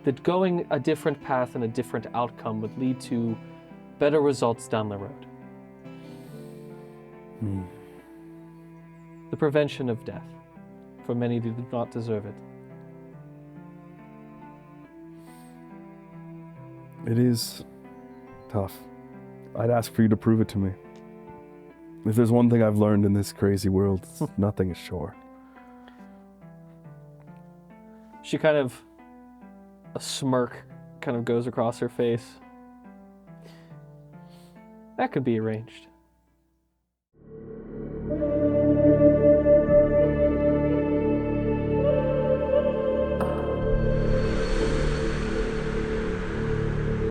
that going a different path and a different outcome would lead to better results down the road? The prevention of death for many who do not deserve it. It is tough. I'd ask for you to prove it to me. If there's one thing I've learned in this crazy world, it's nothing is sure. She kind of, a smirk kind of goes across her face. That could be arranged.